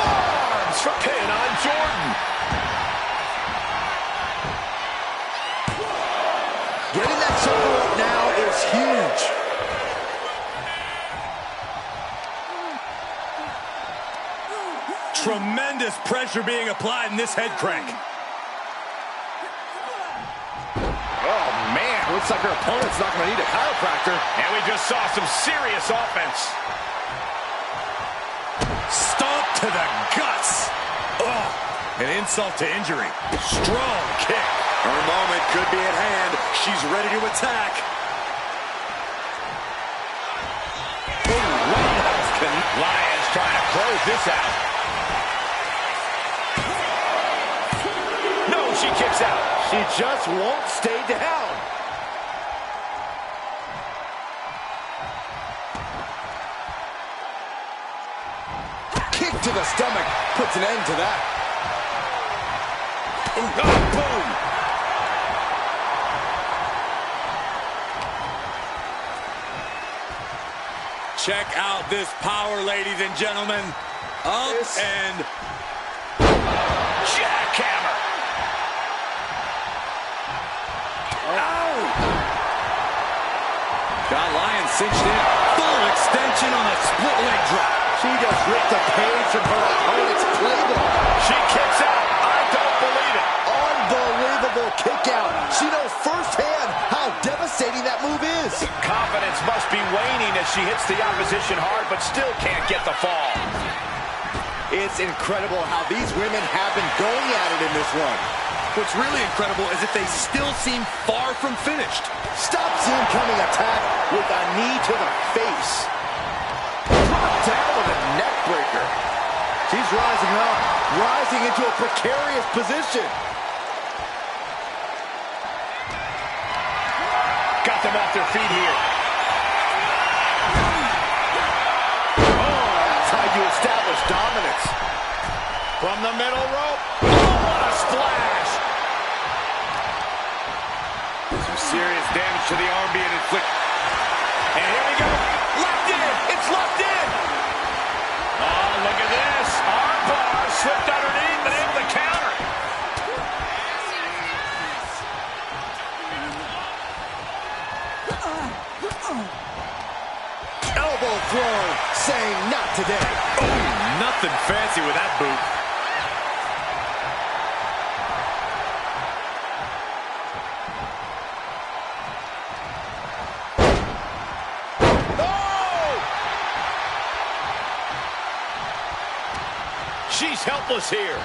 Forearms for pin on Jordan. Getting that shoulder up now is huge. Tremendous pressure being applied in this head crank. Oh, man. Looks like her opponent's not going to need a chiropractor. And we just saw some serious offense. Stomp to the guts. Oh, an insult to injury. Strong kick. Her moment could be at hand. She's ready to attack. Lyons trying to close this out. No, she kicks out. She just won't stay down. Kick to the stomach puts an end to that. Oh, boom. Check out this power, ladies and gentlemen. Up and jackhammer. oh! Got Lyons cinched in. Full extension on a split leg drop. She just ripped a page from her opponent's playbook. She kicks out. I don't believe it. Unbelievable kick out. She knows firsthand how devastating that move is. Confidence must be waning as she hits the opposition hard, but still can't get the fall. It's incredible how these women have been going at it in this one. What's really incredible is that they still seem far from finished. Stops the incoming attack with a knee to the face. Drop down with a neck breaker. She's rising up, rising into a precarious position. Got them off their feet here. Oh, that's how you establish dominance. From the middle rope. Oh, what a splash. Some serious damage to the arm being inflicted. And here we go. Locked in. It's locked in. Oh, look at this. Arm bar slipped underneath and able to counter. Elbow throw, saying not today. Oh, nothing fancy with that boot. She's helpless here.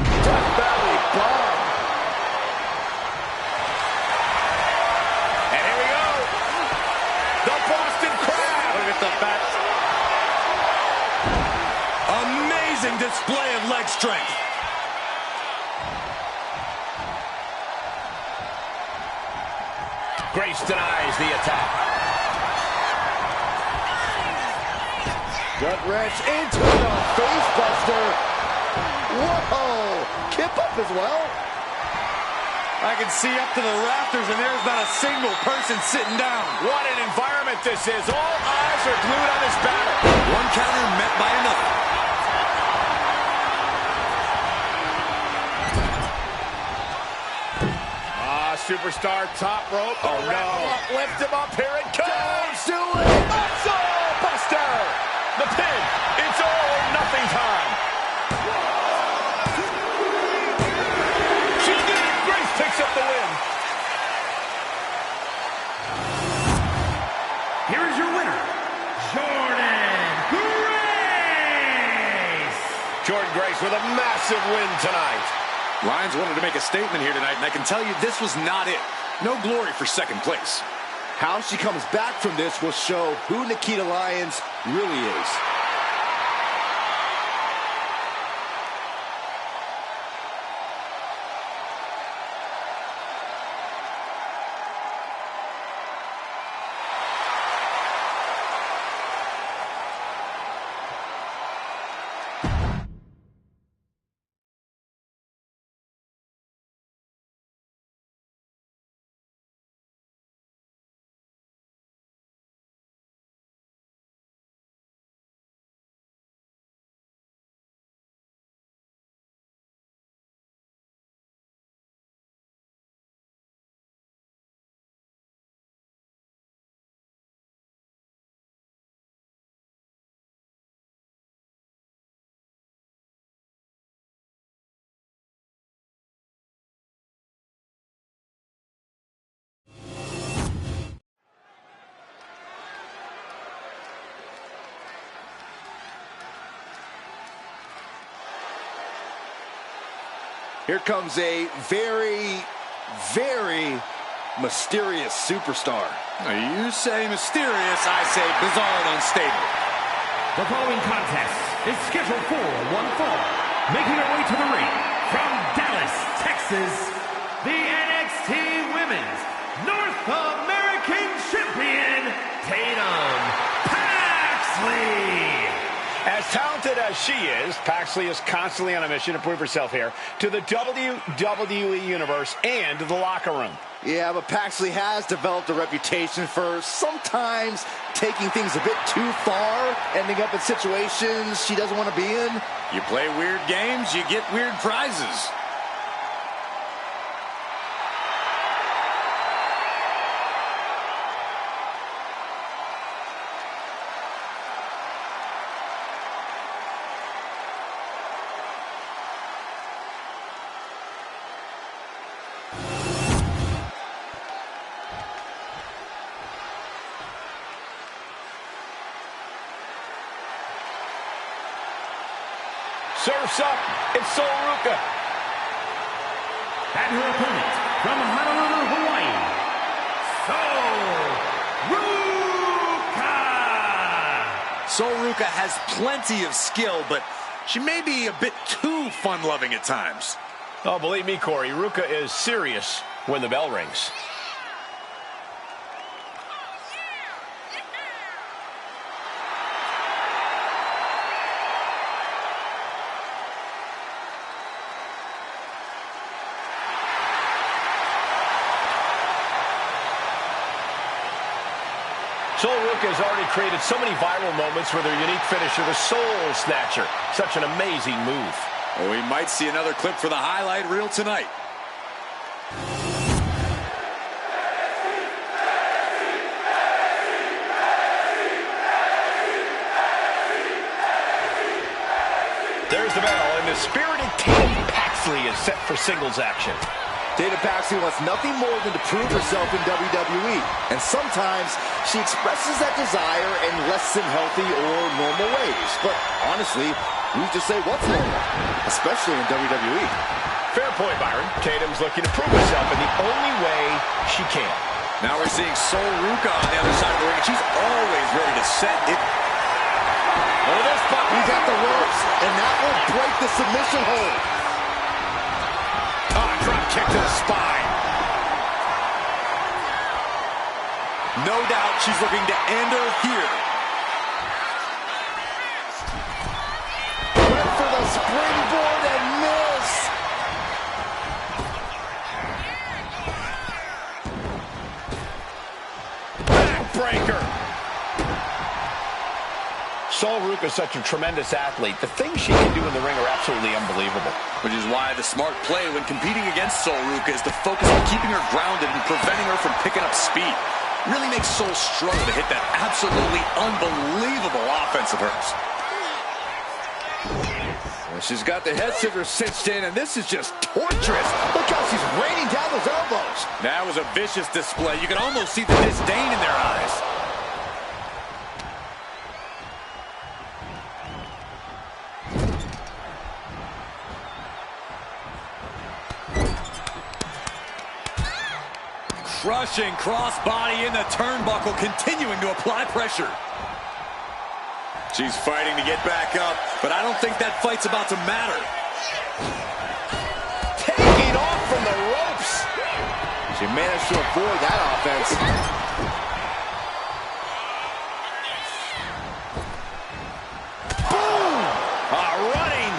Death Valley bomb. And here we go. The Boston Crab. Look at the back. Amazing display of leg strength. Grace denies the attack. Gut wrench into the face buster. Whoa! Kip up as well. I can see up to the rafters, and there's not a single person sitting down. What an environment this is. All eyes are glued on this battle. One counter met by another. Superstar top rope. Oh, no. Lift him up. Here it comes. Do it. Muscle The pin. It's all or nothing time. She did it. Grace picks up the win. Here is your winner, Jordan Grace. Jordan Grace with a massive win tonight. Lyons wanted to make a statement here tonight, and I can tell you this was not it. No glory for second place. How she comes back from this will show who Nikita Lyons really is. Here comes a very, very mysterious superstar. You say mysterious, I say bizarre and unstable. The following contest is scheduled for one fall. Making her way to the ring from Dallas, Texas, the NXT Women's North American Champion, Tatum Paxley. As talented as she is, Paxley is constantly on a mission to prove herself here to the WWE Universe and the locker room. Yeah, but Paxley has developed a reputation for sometimes taking things a bit too far, ending up in situations she doesn't want to be in. You play weird games, you get weird prizes. Surf's up. It's Sol Ruca. And her opponent from Honolulu, Hawaii, Sol Ruca. Sol Ruca has plenty of skill, but she may be a bit too fun-loving at times. Oh, believe me, Corey, Ruca is serious when the bell rings. Sol Ruca has already created so many viral moments with her unique finisher, the Soul Snatcher. Such an amazing move. Well, we might see another clip for the highlight reel tonight. There's the bell, and the spirited Tatum Paxley is set for singles action. Tatum Paxley wants nothing more than to prove herself in WWE. And sometimes she expresses that desire in less than healthy or normal ways. But honestly, who's to say what's normal? Especially in WWE. Fair point, Byron. Tatum's looking to prove herself in the only way she can. Now we're seeing Sol Ruca on the other side of the ring. She's always ready to set it. Oh, this spot, he's got the ropes, and that will break the submission hold. Drop kick to the spine. No doubt she's looking to end her here. Went for the springboard and miss. Backbreaker. Sol Ruca is such a tremendous athlete. The things she can do in the ring are absolutely unbelievable. Which is why the smart play when competing against Sol Ruca is to focus on keeping her grounded and preventing her from picking up speed. really makes Soul struggle to hit that absolutely unbelievable offense of hers. Well, she's got the head scissors cinched in, and this is just torturous. Look how she's raining down those elbows. That was a vicious display. You can almost see the disdain in their eyes. Crushing crossbody in the turnbuckle, continuing to apply pressure. She's fighting to get back up, but I don't think that fight's about to matter. Taking off from the ropes. She managed to avoid that offense. Boom! A running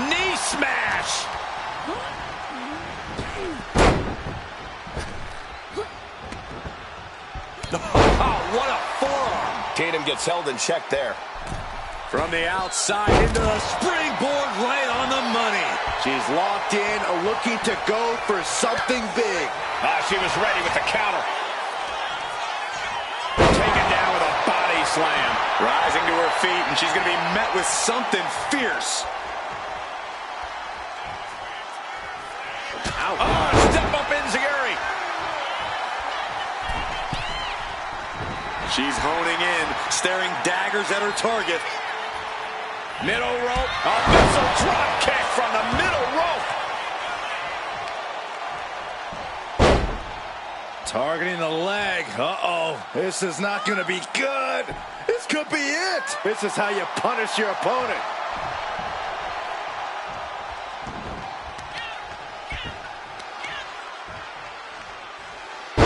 knee smash. What a forearm! Tatum gets held in check there. From the outside into the springboard right on the money. She's locked in, looking to go for something big. She was ready with the counter. Taken down with a body slam. Rising to her feet, and she's going to be met with something fierce. Ouch. Oh, step up enziguri. She's honing in, staring daggers at her target. Middle rope. A missile drop kick from the middle rope. Targeting the leg. Uh-oh. This is not going to be good. This could be it. This is how you punish your opponent.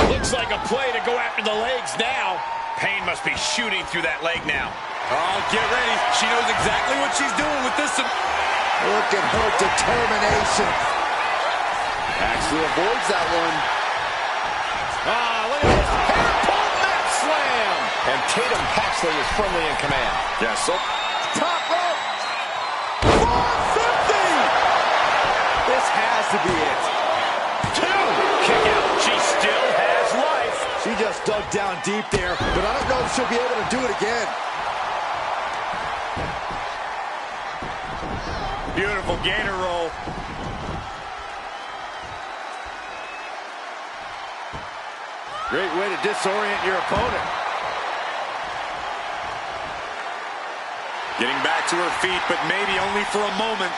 Looks like a play to go after the legs now. Pain must be shooting through that leg now. Oh, get ready. She knows exactly what she's doing with this. Look at her determination. Actually avoids that one. Look at this. Hair pull mat slam. And Tatum Paxley is firmly in command. Yes, so. Top rope. 450. This has to be it. 2. Kick out. She still has life. She just dug down deep there, but I don't know if she'll be able to do it again. Beautiful gator roll. Great way to disorient your opponent. Getting back to her feet, but maybe only for a moment.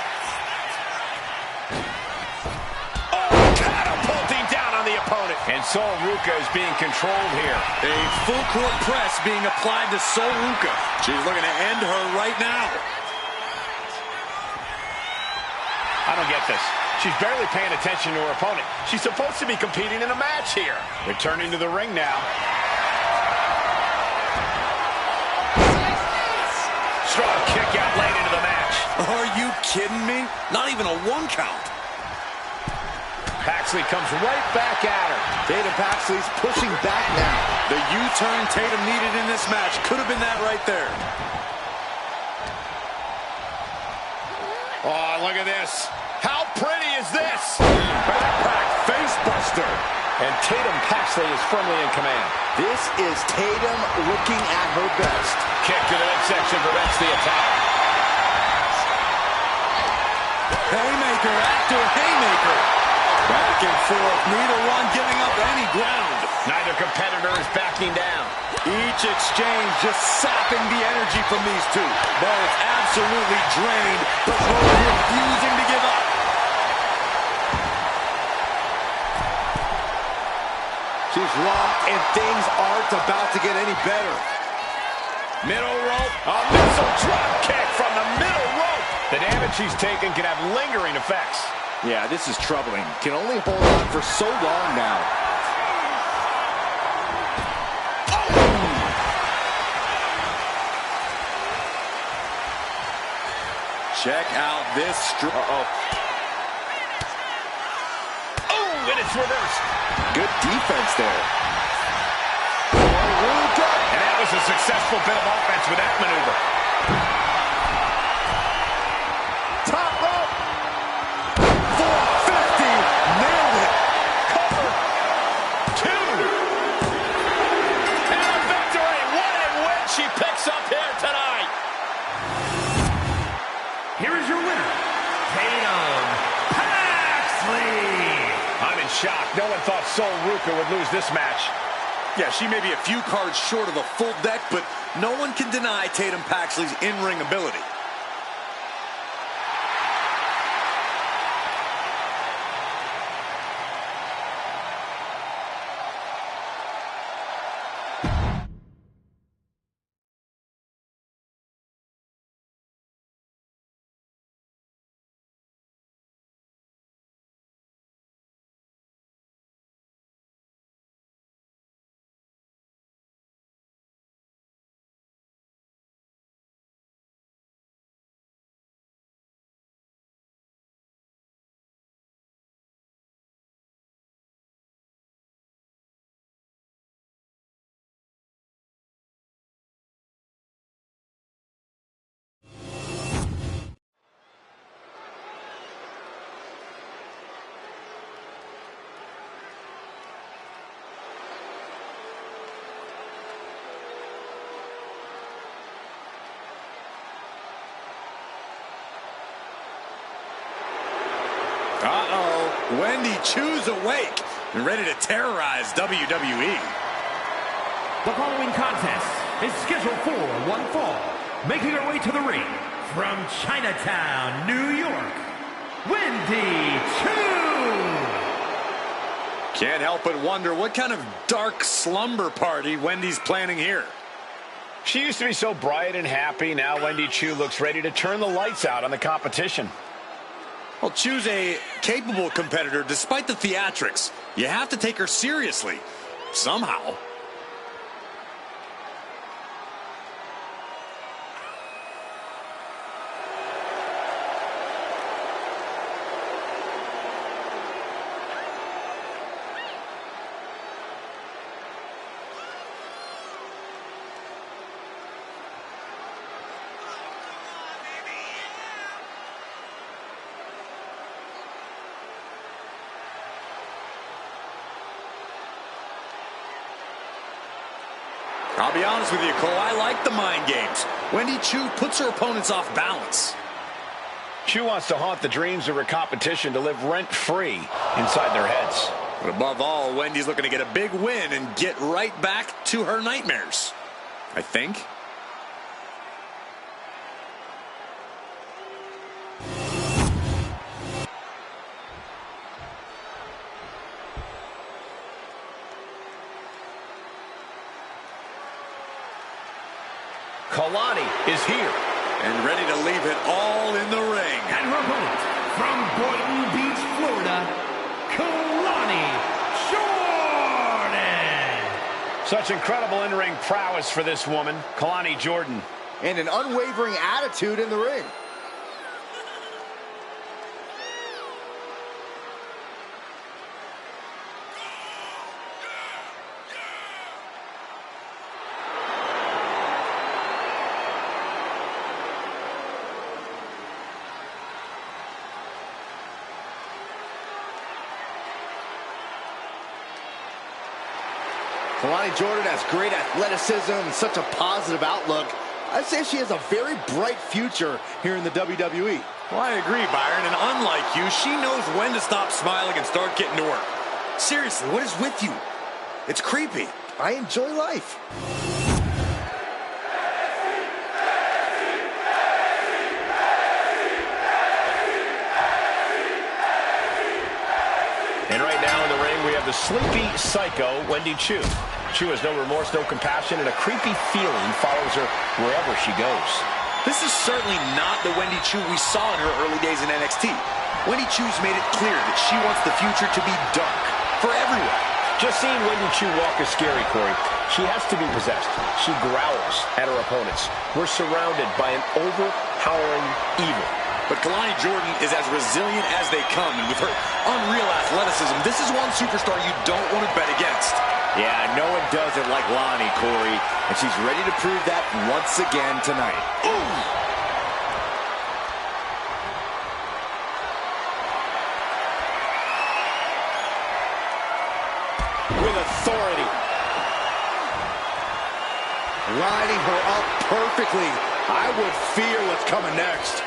Catapulting down on the opponent. And Sol Ruca is being controlled here. A full court press being applied to Sol Ruca. She's looking to end her right now. I don't get this. She's barely paying attention to her opponent. She's supposed to be competing in a match here. Returning to the ring now. Strong kick out late into the match. Are you kidding me? Not even a 1 count. Paxley comes right back at her. Tatum Paxley's pushing back now. The U-turn Tatum needed in this match could have been that right there. Oh, look at this. How pretty is this? Backpack face buster. And Tatum Paxley is firmly in command. This is Tatum looking at her best. Kick to the midsection prevents the attack. Haymaker after haymaker. Back and forth, neither one giving up any ground. Neither competitor is backing down. Each exchange just sapping the energy from these two. Both absolutely drained, but both refusing to give up. She's locked, and things aren't about to get any better. Middle rope. A missile drop kick from the middle rope. The damage she's taken can have lingering effects. Yeah, this is troubling. Can only hold on for so long now. Check out this. Oh, and it's reversed. Good defense there. And that was a successful bit of offense with that maneuver. Top rope. 450. Nailed it. Cover. 2. thought Sol Ruca would lose this match. Yeah, she may be a few cards short of a full deck, but no one can deny Tatum Paxley's in-ring ability. Uh-oh, Wendy Chu's awake and ready to terrorize WWE. The following contest is scheduled for one fall. Making her way to the ring from Chinatown, New York, Wendy Chu! Can't help but wonder what kind of dark slumber party Wendy's planning here. She used to be so bright and happy. Now Wendy Chu looks ready to turn the lights out on the competition. Well, Chu's a capable competitor despite the theatrics. You have to take her seriously, somehow. I'll be honest with you, Cole, I like the mind games. Wendy Chu puts her opponents off balance. Chu wants to haunt the dreams of her competition to live rent-free inside their heads. But above all, Wendy's looking to get a big win and get right back to her nightmares, I think. Kalani is here. And ready to leave it all in the ring. And her opponent, from Boynton Beach, Florida, Kalani Jordan. Such incredible in-ring prowess for this woman, Kalani Jordan. And an unwavering attitude in the ring. Kalani Jordan has great athleticism and such a positive outlook. I'd say she has a very bright future here in the WWE. Well, I agree, Byron, and unlike you, she knows when to stop smiling and start getting to work. Seriously, what is with you? It's creepy. I enjoy life. And right now in the ring, we have the sleepy psycho, Wendy Chu. Chu has no remorse, no compassion, and a creepy feeling follows her wherever she goes. This is certainly not the Wendy Chu we saw in her early days in NXT. Wendy Chu's made it clear that she wants the future to be dark for everyone. Just seeing Wendy Chu walk is scary, Corey. She has to be possessed. She growls at her opponents. We're surrounded by an overpowering evil. But Kalani Jordan is as resilient as they come, and with her unreal athleticism, this is one superstar you don't want to bet against. Yeah, no one does it like Lani, Corey, and she's ready to prove that once again tonight. Ooh! With authority. Lining her up perfectly. I would fear what's coming next.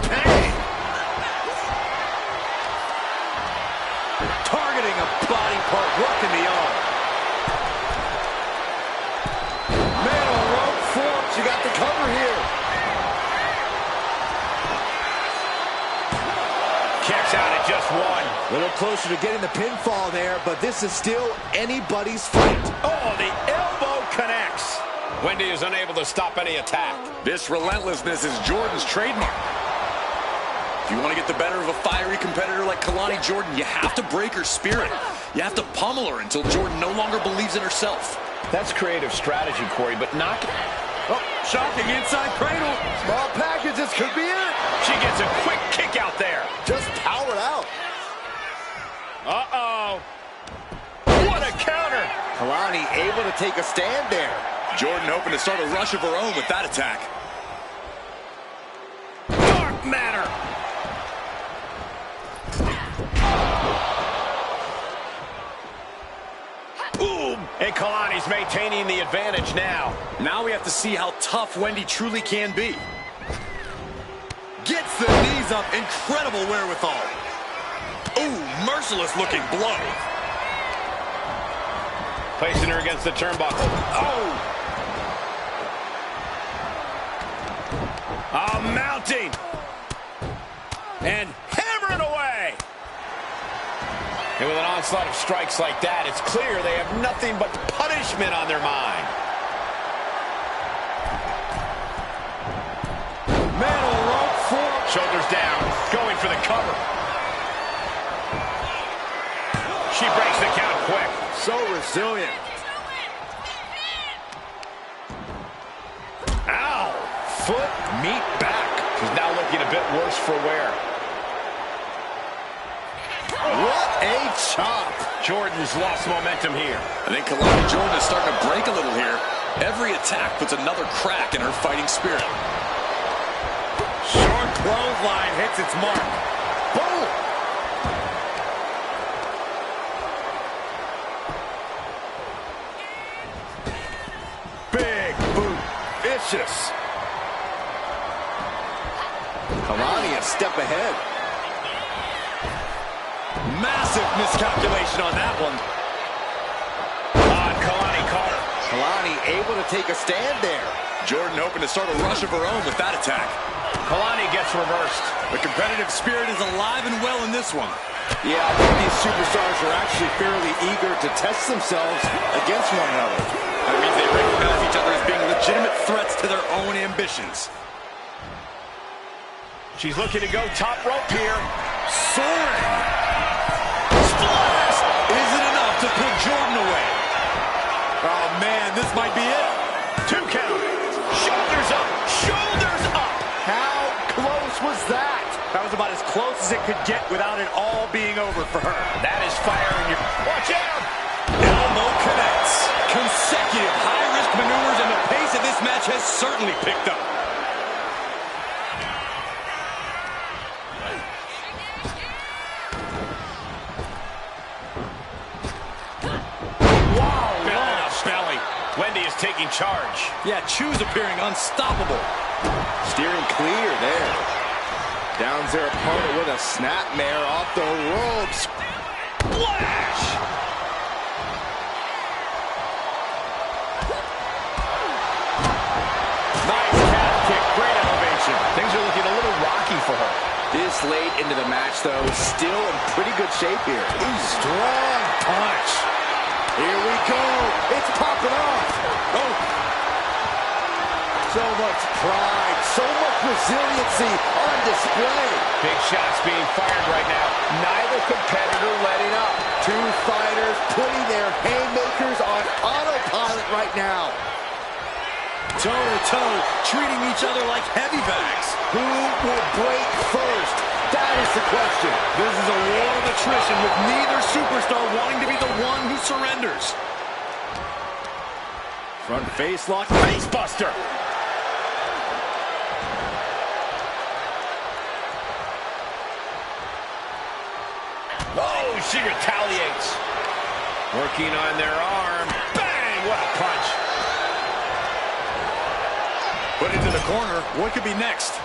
Bang! Target getting a body part working the arm. Man on rope form. She got the cover here. Kicks out at just one. A little closer to getting the pinfall there, but this is still anybody's fight. Oh, the elbow connects. Wendy is unable to stop any attack. This relentlessness is Jordan's trademark. If you want to get the better of a fiery competitor like Kalani Jordan, you have to break her spirit. You have to pummel her until Jordan no longer believes in herself. That's creative strategy, Corey, but not... Oh, shocking inside cradle. Small package, this could be it. She gets a quick kick out there. Just powered out. Uh-oh. What a counter. Kalani able to take a stand there. Jordan hoping to start a rush of her own with that attack. Dark matter. Ooh, and Kalani's maintaining the advantage now. Now we have to see how tough Wendy truly can be. Gets the knees up, incredible wherewithal. Ooh, merciless looking blow. Placing her against the turnbuckle. Oh! Mounting. And hammering away. And with an onslaught of strikes like that, it's clear they have nothing but punishment on their mind. Metal rope form. Shoulders down, going for the cover. She breaks the count quick. So resilient. Ow! Foot, meat back. She's now looking a bit worse for wear. What a chop. Jordan's lost momentum here. I think Kalani Jordan is starting to break a little here. Every attack puts another crack in her fighting spirit. Short clothesline hits its mark. Boom! Big boot. Vicious. Kalani a step ahead. Massive miscalculation on that one. Kalani caught her. Kalani able to take a stand there. Jordan hoping to start a rush of her own with that attack. Kalani gets reversed. The competitive spirit is alive and well in this one. Yeah, I think these superstars are actually fairly eager to test themselves against one another. That means they recognize each other as being legitimate threats to their own ambitions. She's looking to go top rope here. Soaring. Splash! Is it enough to put Jordan away? Oh, man, this might be it. 2 count. Shoulders up. Shoulders up. How close was that? That was about as close as it could get without it all being over for her. That is fire in your... Watch out! Elbow connects. Consecutive high-risk maneuvers, and the pace of this match has certainly picked up. Wendy is taking charge. Yeah, Chu's appearing unstoppable. Steering clear there. Downs their opponent with a snapmare off the ropes. Flash! Nice calf kick, great elevation. Things are looking a little rocky for her. This late into the match, though, is still in pretty good shape here. Strong punch. Here we go. It's popping off. Oh. So much pride, so much resiliency on display. Big shots being fired right now. Neither competitor letting up. Two fighters putting their haymakers on autopilot right now. Toe-to-toe, treating each other like heavy bags. Who will break first? That is the question. This is a war of attrition with neither superstar wanting to be the one who surrenders. Front face lock. Face buster. Oh, she retaliates. Working on their arm. Bang! What a punch. Put into the corner. What could be next?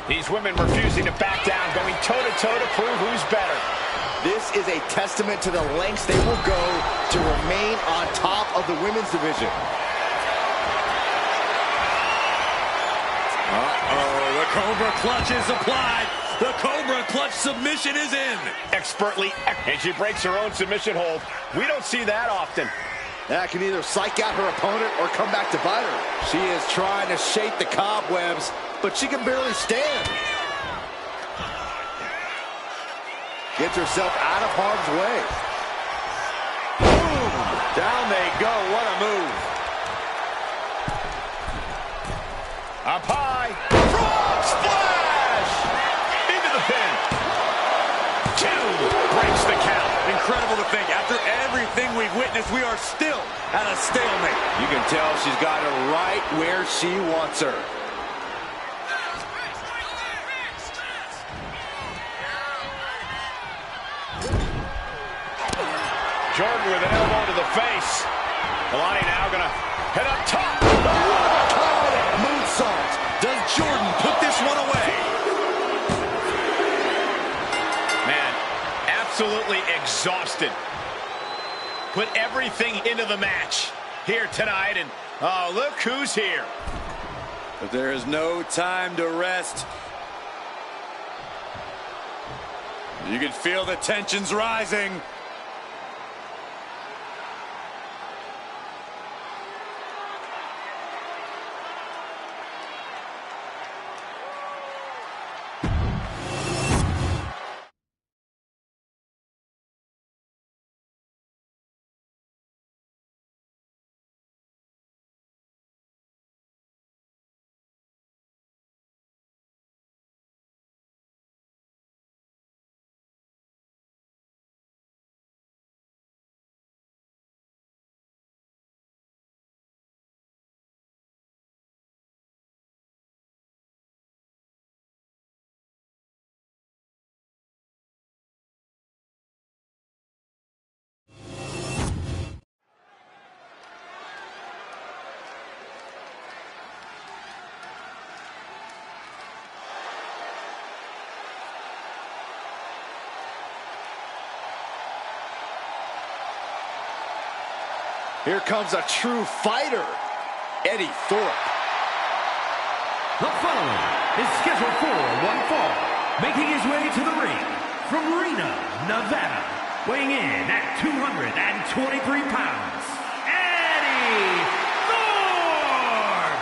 These women refusing to back down, going toe-to-toe to prove who's better. This is a testament to the lengths they will go to remain on top of the women's division. The Cobra clutch is applied. The Cobra clutch submission is in. Expertly, and she breaks her own submission hold. We don't see that often. That can either psych out her opponent or come back to bite her. She is trying to shake the cobwebs, but she can barely stand. Gets herself out of harm's way. Boom! Down they go. What a move. Up high. Frog splash! Into the pin. 2 breaks the count. Incredible to think. After everything we've witnessed, we are still at a stalemate. You can tell she's got her right where she wants her. Jordan with an elbow to the face. Milani now gonna head up top. Moonsault. Does Jordan put this one away? Man, absolutely exhausted. Put everything into the match here tonight, and oh, look who's here. But there is no time to rest. You can feel the tensions rising. Here comes a true fighter, Eddie Thorpe. The following is scheduled for one fall. Making his way to the ring from Reno, Nevada. Weighing in at 223 pounds, Eddie Thorpe!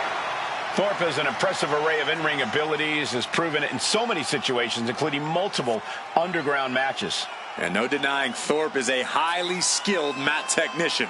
Thorpe has an impressive array of in-ring abilities, has proven it in so many situations, including multiple underground matches. And no denying Thorpe is a highly skilled mat technician.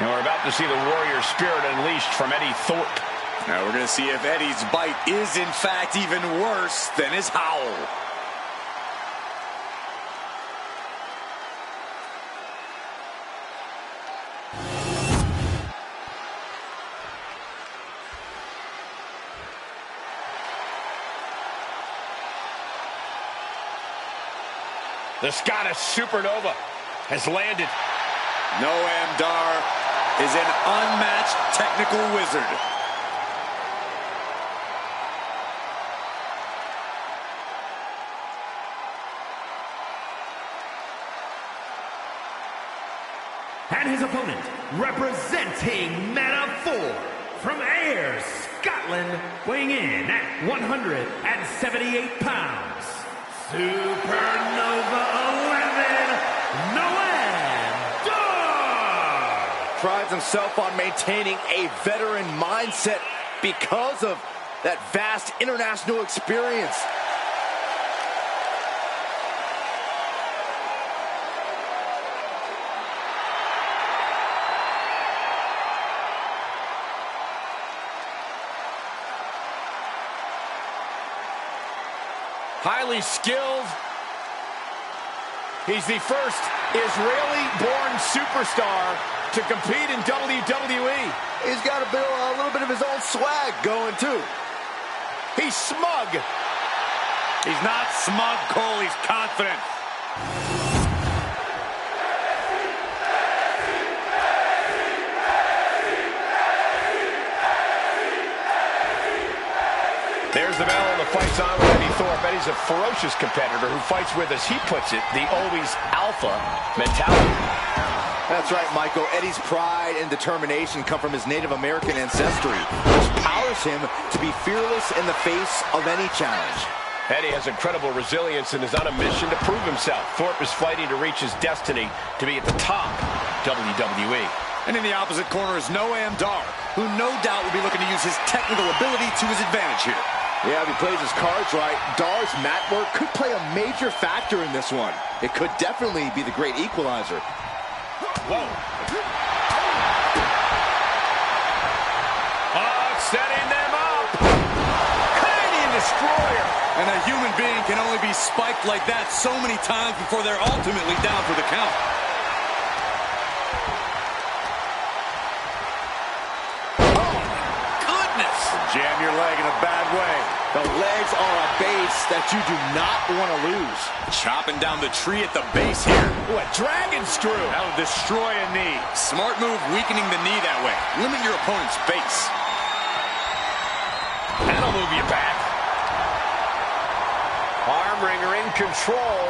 And we're about to see the warrior spirit unleashed from Eddie Thorpe. Now we're going to see if Eddie's bite is in fact even worse than his howl. The Scottish Supernova has landed. Noam Dar is an unmatched technical wizard. And his opponent, representing Meta-4 from Ayr, Scotland, weighing in at 178 pounds, Supernova 11, Noam Dar! Prides himself on maintaining a veteran mindset because of that vast international experience. Highly skilled. He's the first Israeli-born superstar to compete in WWE. He's got a little bit of his own swag going too. He's smug. He's not smug, Cole. He's confident. There's the bell, and the fight's on with Eddie Thorpe. Eddie's a ferocious competitor who fights with, as he puts it, the always alpha mentality. That's right, Michael. Eddie's pride and determination come from his Native American ancestry, which powers him to be fearless in the face of any challenge. Eddie has incredible resilience and is on a mission to prove himself. Thorpe is fighting to reach his destiny to be at the top WWE. And in the opposite corner is Noam Dar, who no doubt will be looking to use his technical ability to his advantage here. Yeah, if he plays his cards right, Dar's mat work could play a major factor in this one. It could definitely be the great equalizer. Whoa. Setting them up. Canadian Destroyer. And a human being can only be spiked like that so many times before they're ultimately down for the count. Jam your leg in a bad way. The legs are a base that you do not want to lose. Chopping down the tree at the base here. Ooh, a dragon screw. That'll destroy a knee. Smart move, weakening the knee that way. Limit your opponent's base. That'll move you back. Arm wringer in control.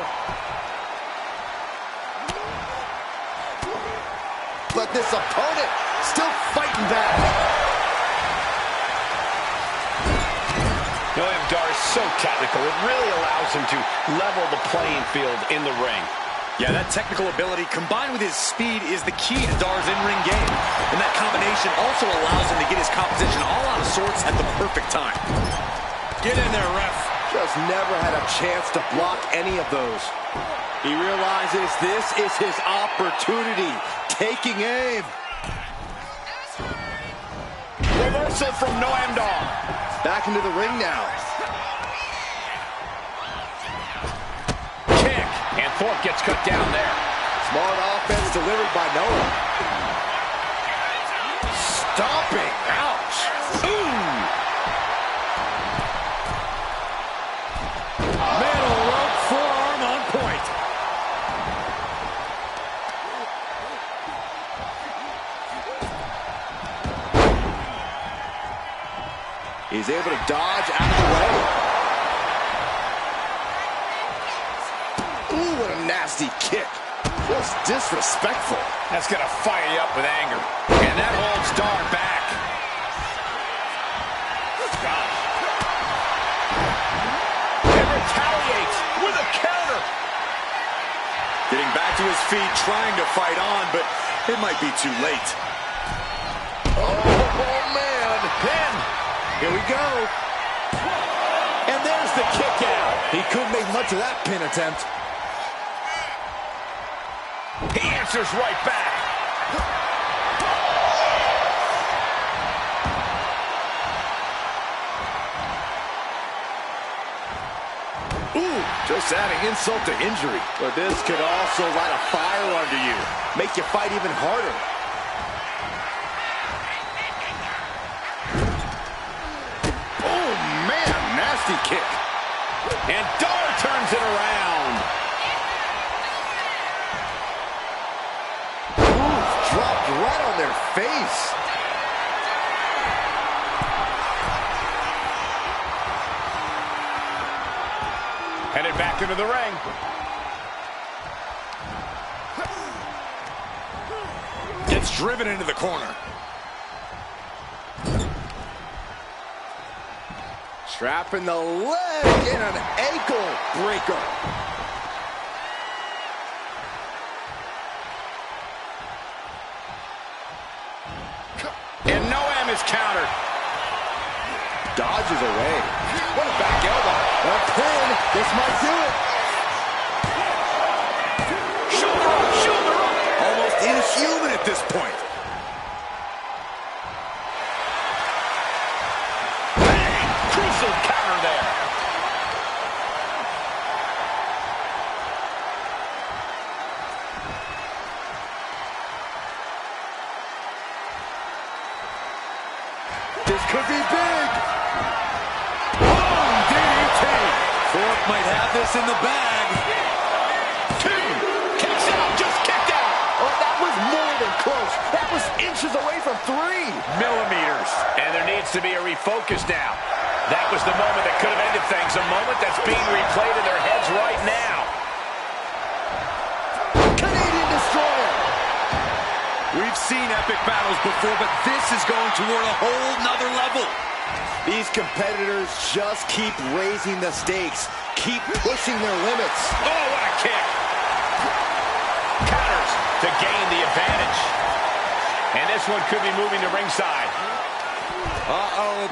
But this opponent still fighting back. Noam Dar is so technical. It really allows him to level the playing field in the ring. Yeah, that technical ability combined with his speed is the key to Dar's in-ring game. And that combination also allows him to get his competition all out of sorts at the perfect time. Get in there, ref. Just never had a chance to block any of those. He realizes this is his opportunity. Taking aim. Reversal from Noam Dar. Back into the ring now. Kick. And Thorpe gets cut down there. Smart offense delivered by Noah. Stomping. Ouch. Ooh. Middle rope forearm on point. He's able to dodge out of the way. Ooh, what a nasty kick. Feels disrespectful. That's going to fire you up with anger. And that holds Dar back. Gosh. And retaliates with a counter. Getting back to his feet, trying to fight on, but it might be too late. Oh man. Pin. Here we go. And there's the kick out. He couldn't make much of that pin attempt. He answers right back. Ooh, just adding insult to injury. But this could also light a fire under you. Make you fight even harder. Kick. And Dar turns it around. Ooh, dropped right on their face. Headed back into the ring. Gets driven into the corner. Trapping the leg in an ankle breaker. And Noam is countered. Dodges away. What a back elbow. A pin. This might do it. Shoulder up, shoulder up. Almost inhuman at this point. Counter there. This could be big. Boom, DDT. Thorpe might have this in the bag. 2. Kicks out, just kicked out. Oh, that was more than close. That was inches away from 3 millimeters. And there needs to be a refocus now. That was the moment that could have ended things, a moment that's being replayed in their heads right now. Canadian Destroyer. We've seen epic battles before, but this is going toward a whole nother level. These competitors just keep raising the stakes, keep pushing their limits. Oh, what a kick. Counters to gain the advantage. And this one could be moving to ringside. Uh-oh.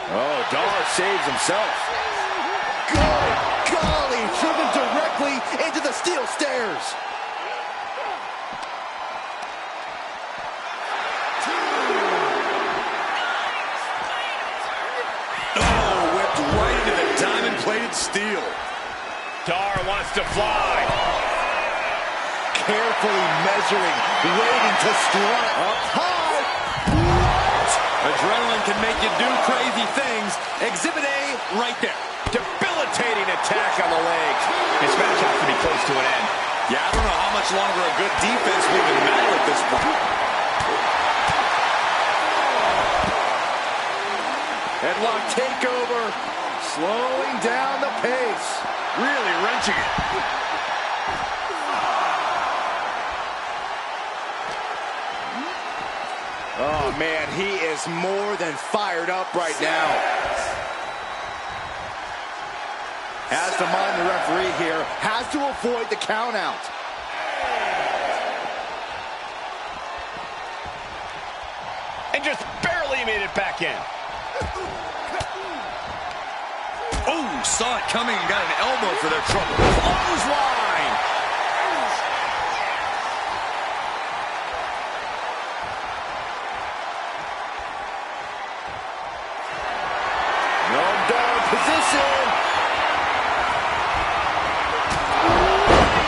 Oh, Dar saves himself. Good golly, driven directly into the steel stairs. Oh, whipped right into the diamond-plated steel. Dar wants to fly. Carefully measuring, waiting to strike. Up high. Adrenaline can make you do crazy things. Exhibit A right there. Debilitating attack on the legs. This match has to be close to an end. Yeah, I don't know how much longer a good defense will even matter at this point. Headlock takeover. Slowing down the pace. Really wrenching it. Oh, man, he is more than fired up right now. Has to mind the referee here. Has to avoid the countout. And just barely made it back in. Oh, saw it coming and got an elbow for their trouble. Clothesline. Position.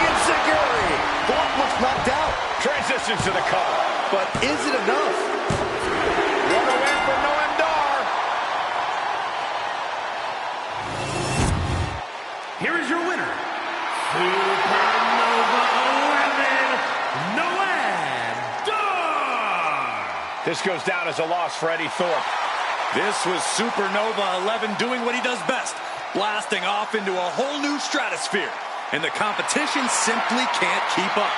Insecurity. Thorpe looks knocked out. Transitions to the cover. But is it enough? What a win for Noam Dar. Here is your winner, Supernova 11, Noam Dar. This goes down as a loss for Eddie Thorpe. This was Supernova 11 doing what he does best, blasting off into a whole new stratosphere, and the competition simply can't keep up.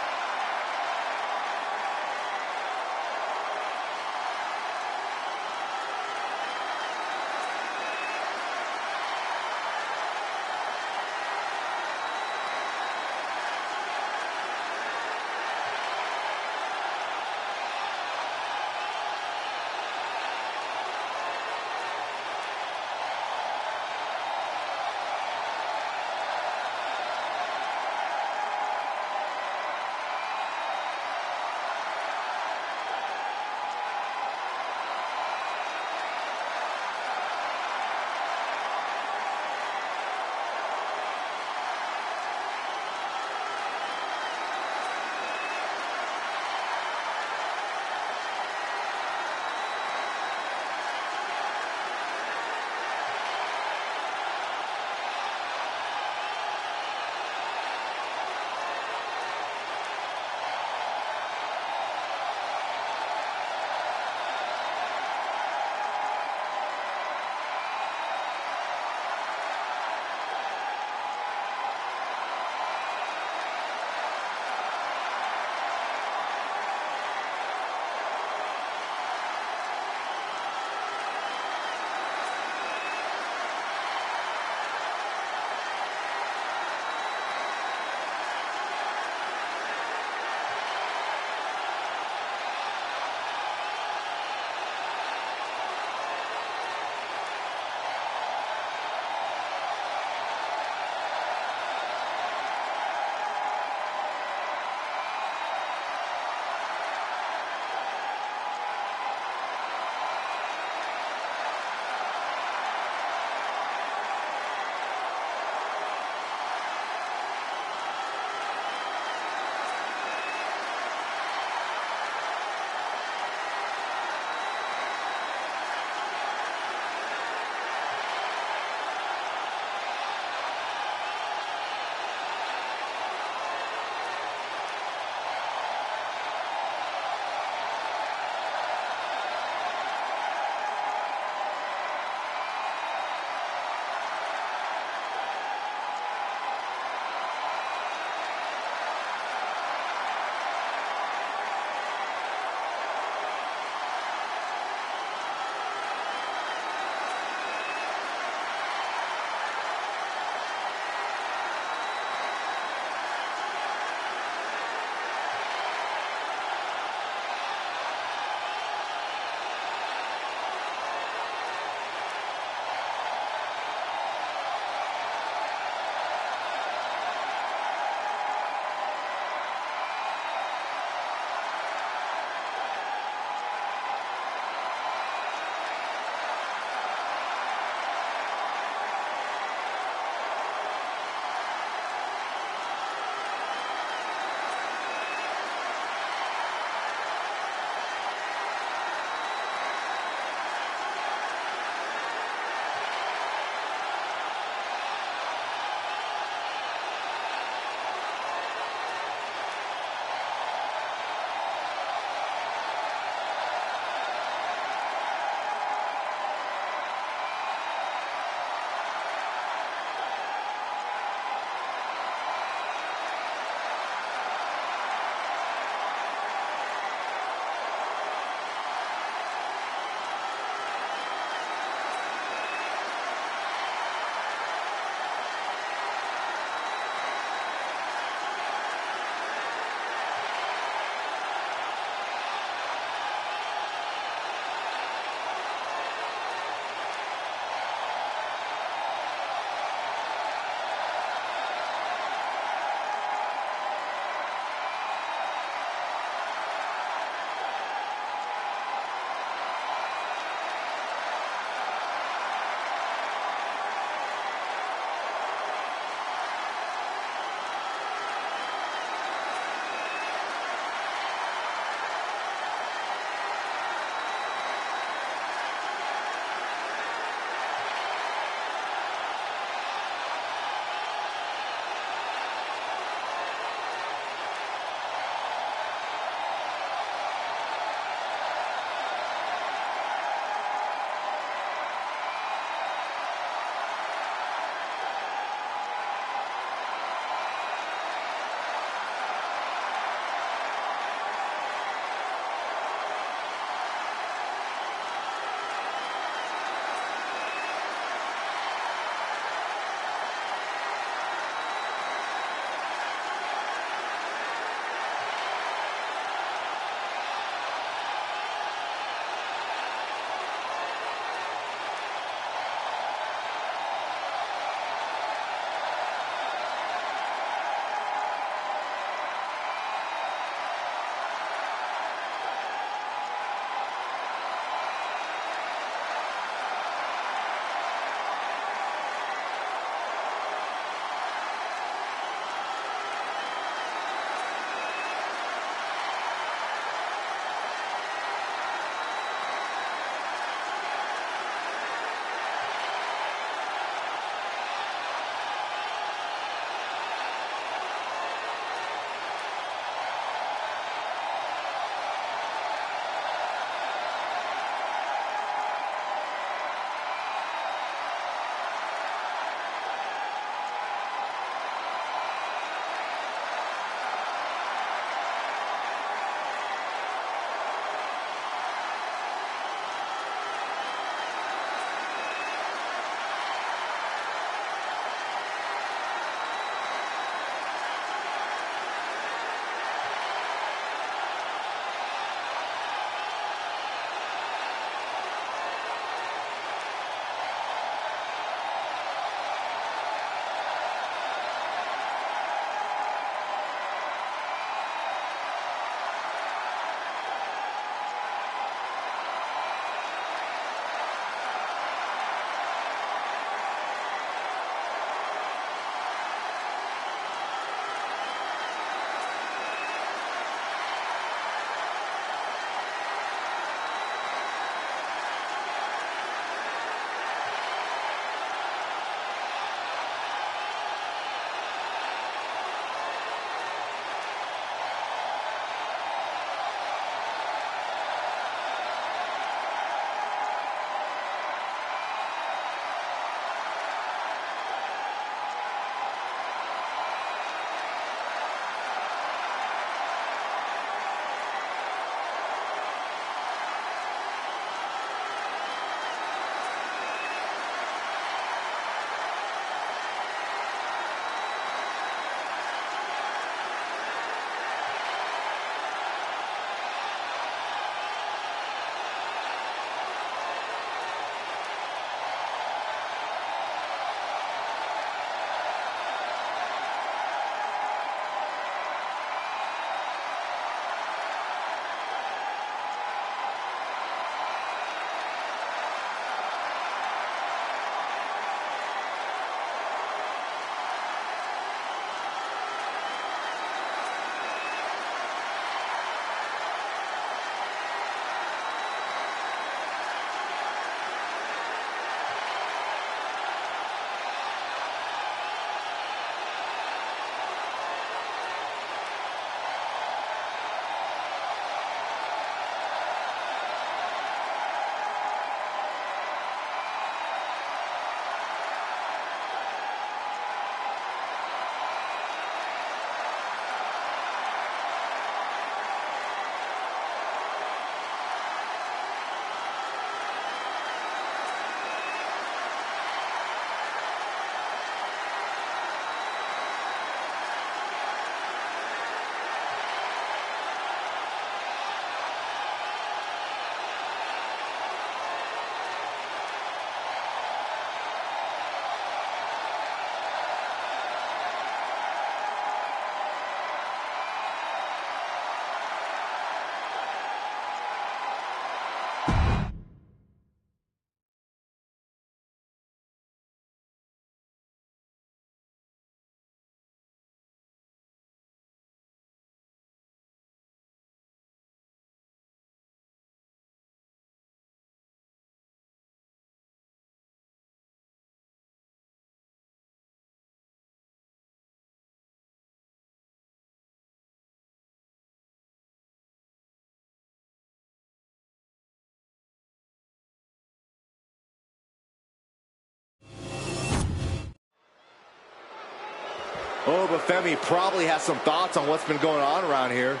Oh, but Femi probably has some thoughts on what's been going on around here.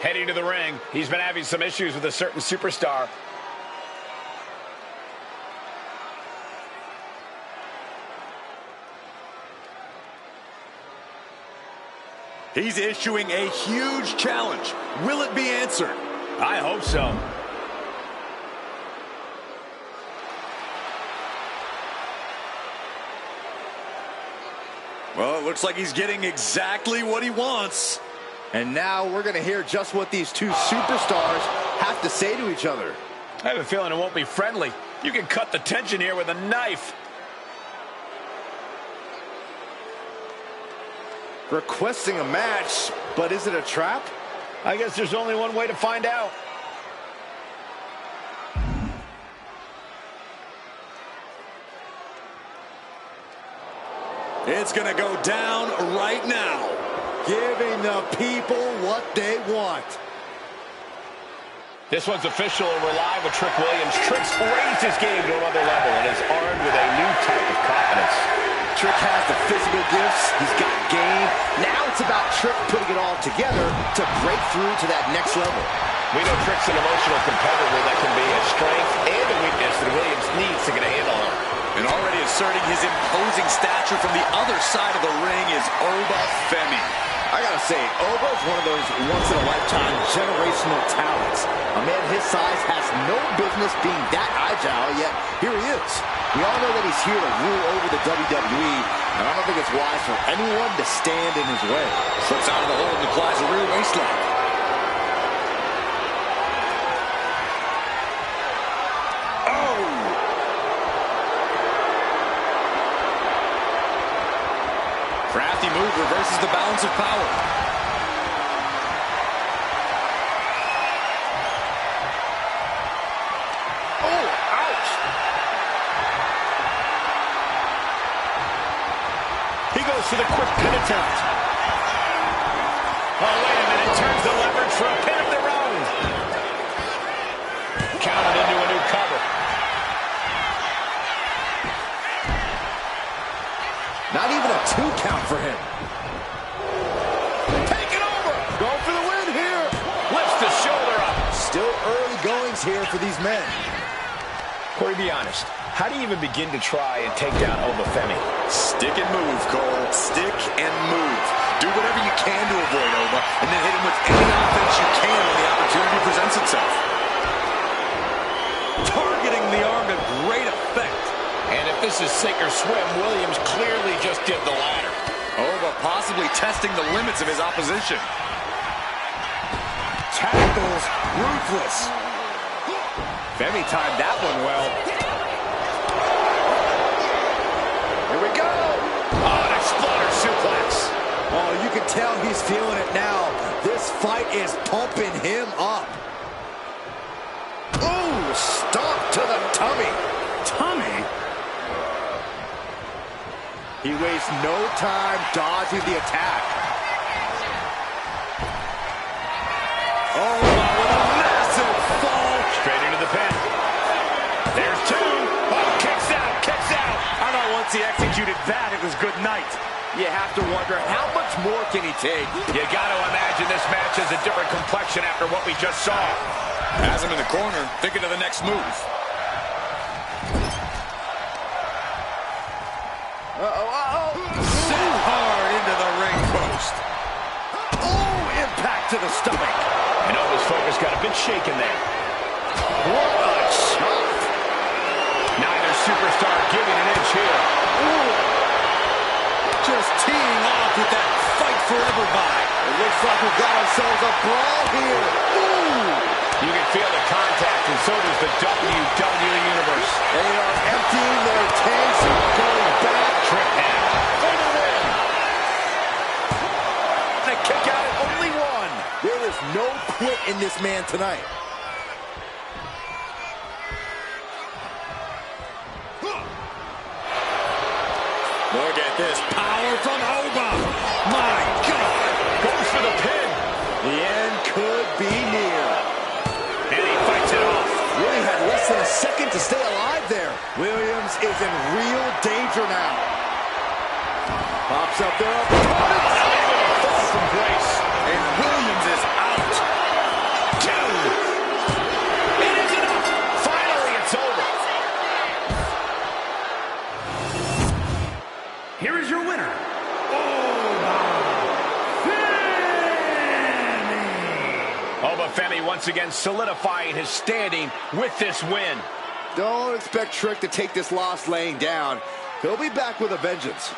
Heading to the ring. He's been having some issues with a certain superstar. He's issuing a huge challenge. Will it be answered? I hope so. Well, it looks like he's getting exactly what he wants. And now we're going to hear just what these two superstars have to say to each other. I have a feeling it won't be friendly. You can cut the tension here with a knife. Requesting a match, but is it a trap? I guess there's only one way to find out. It's going to go down right now. Giving the people what they want. This one's official, and we're live with Trick Williams. Trick's raised his game to another level and is armed with a new type of confidence. Trick has the physical gifts. He's got game. Now it's about Trick putting it all together to break through to that next level. We know Trick's an emotional competitor that can be a strength and a weakness that Williams needs to get a handle on. And already asserting his imposing stature from the other side of the ring is Oba Femi. I gotta say, Oba is one of those once-in-a-lifetime generational talents. A man his size has no business being that agile, yet here he is. We all know that he's here to rule over the WWE, and I don't think it's wise for anyone to stand in his way. Slips out of the hold and applies a rear waistlock. Crafty move reverses the balance of power. Oh, ouch! He goes for the quick pin attempt. Oh, wait a minute. Turns the leverage for a pin of their own. Counted into a new cover. Not even a 2 count for him. Take it over! Going for the win here. Lifts the shoulder up. Still early goings here for these men. Corey, be honest. How do you even begin to try and take down Oba Femi? Stick and move, Cole. Stick and move. Do whatever you can to avoid Oba, and then hit him with any offense you can when the opportunity presents itself. Targeting the arm to great effect. And if this is sink or swim, Williams clearly just did the latter. Oba possibly testing the limits of his opposition. Tackles ruthless. Femi timed that one well. Here we go. Oh, an exploder suplex. Oh, you can tell he's feeling it now. This fight is pumping him up. Ooh, stomp to the tummy. Tummy? He wastes no time dodging the attack. Oh, with a massive fall. Straight into the pin. There's 2. Oh, kicks out, kicks out. I know once he executed that, it was good night. You have to wonder, how much more can he take? You got to imagine this match has a different complexion after what we just saw. Has him in the corner, thinking of the next move. So hard into the ring post. Oh, impact to the stomach. And Oba's focus got a bit shaken there. What a chop. Neither superstar giving an inch here. Ooh. Just teeing off with that fight forever vibe. It looks like we've got ourselves a brawl here. Ooh. You can feel the contact, and so does the WWE Universe. They are emptying their tanks and going back. Trick now. For the win. And a kick out at only 1. There is no quit in this man tonight. Look at this power from Oba. My God. Goes for the pin. The end could be near. And he fights it off. Really had less than a second to stay alive there. Williams Williams is in real danger now. Pops up there. Fall from grace. And Williams is out. 2. It is enough. Finally, it's over. Here is your winner. Femi once again solidifying his standing with this win. Don't expect Trick to take this loss laying down. He'll be back with a vengeance.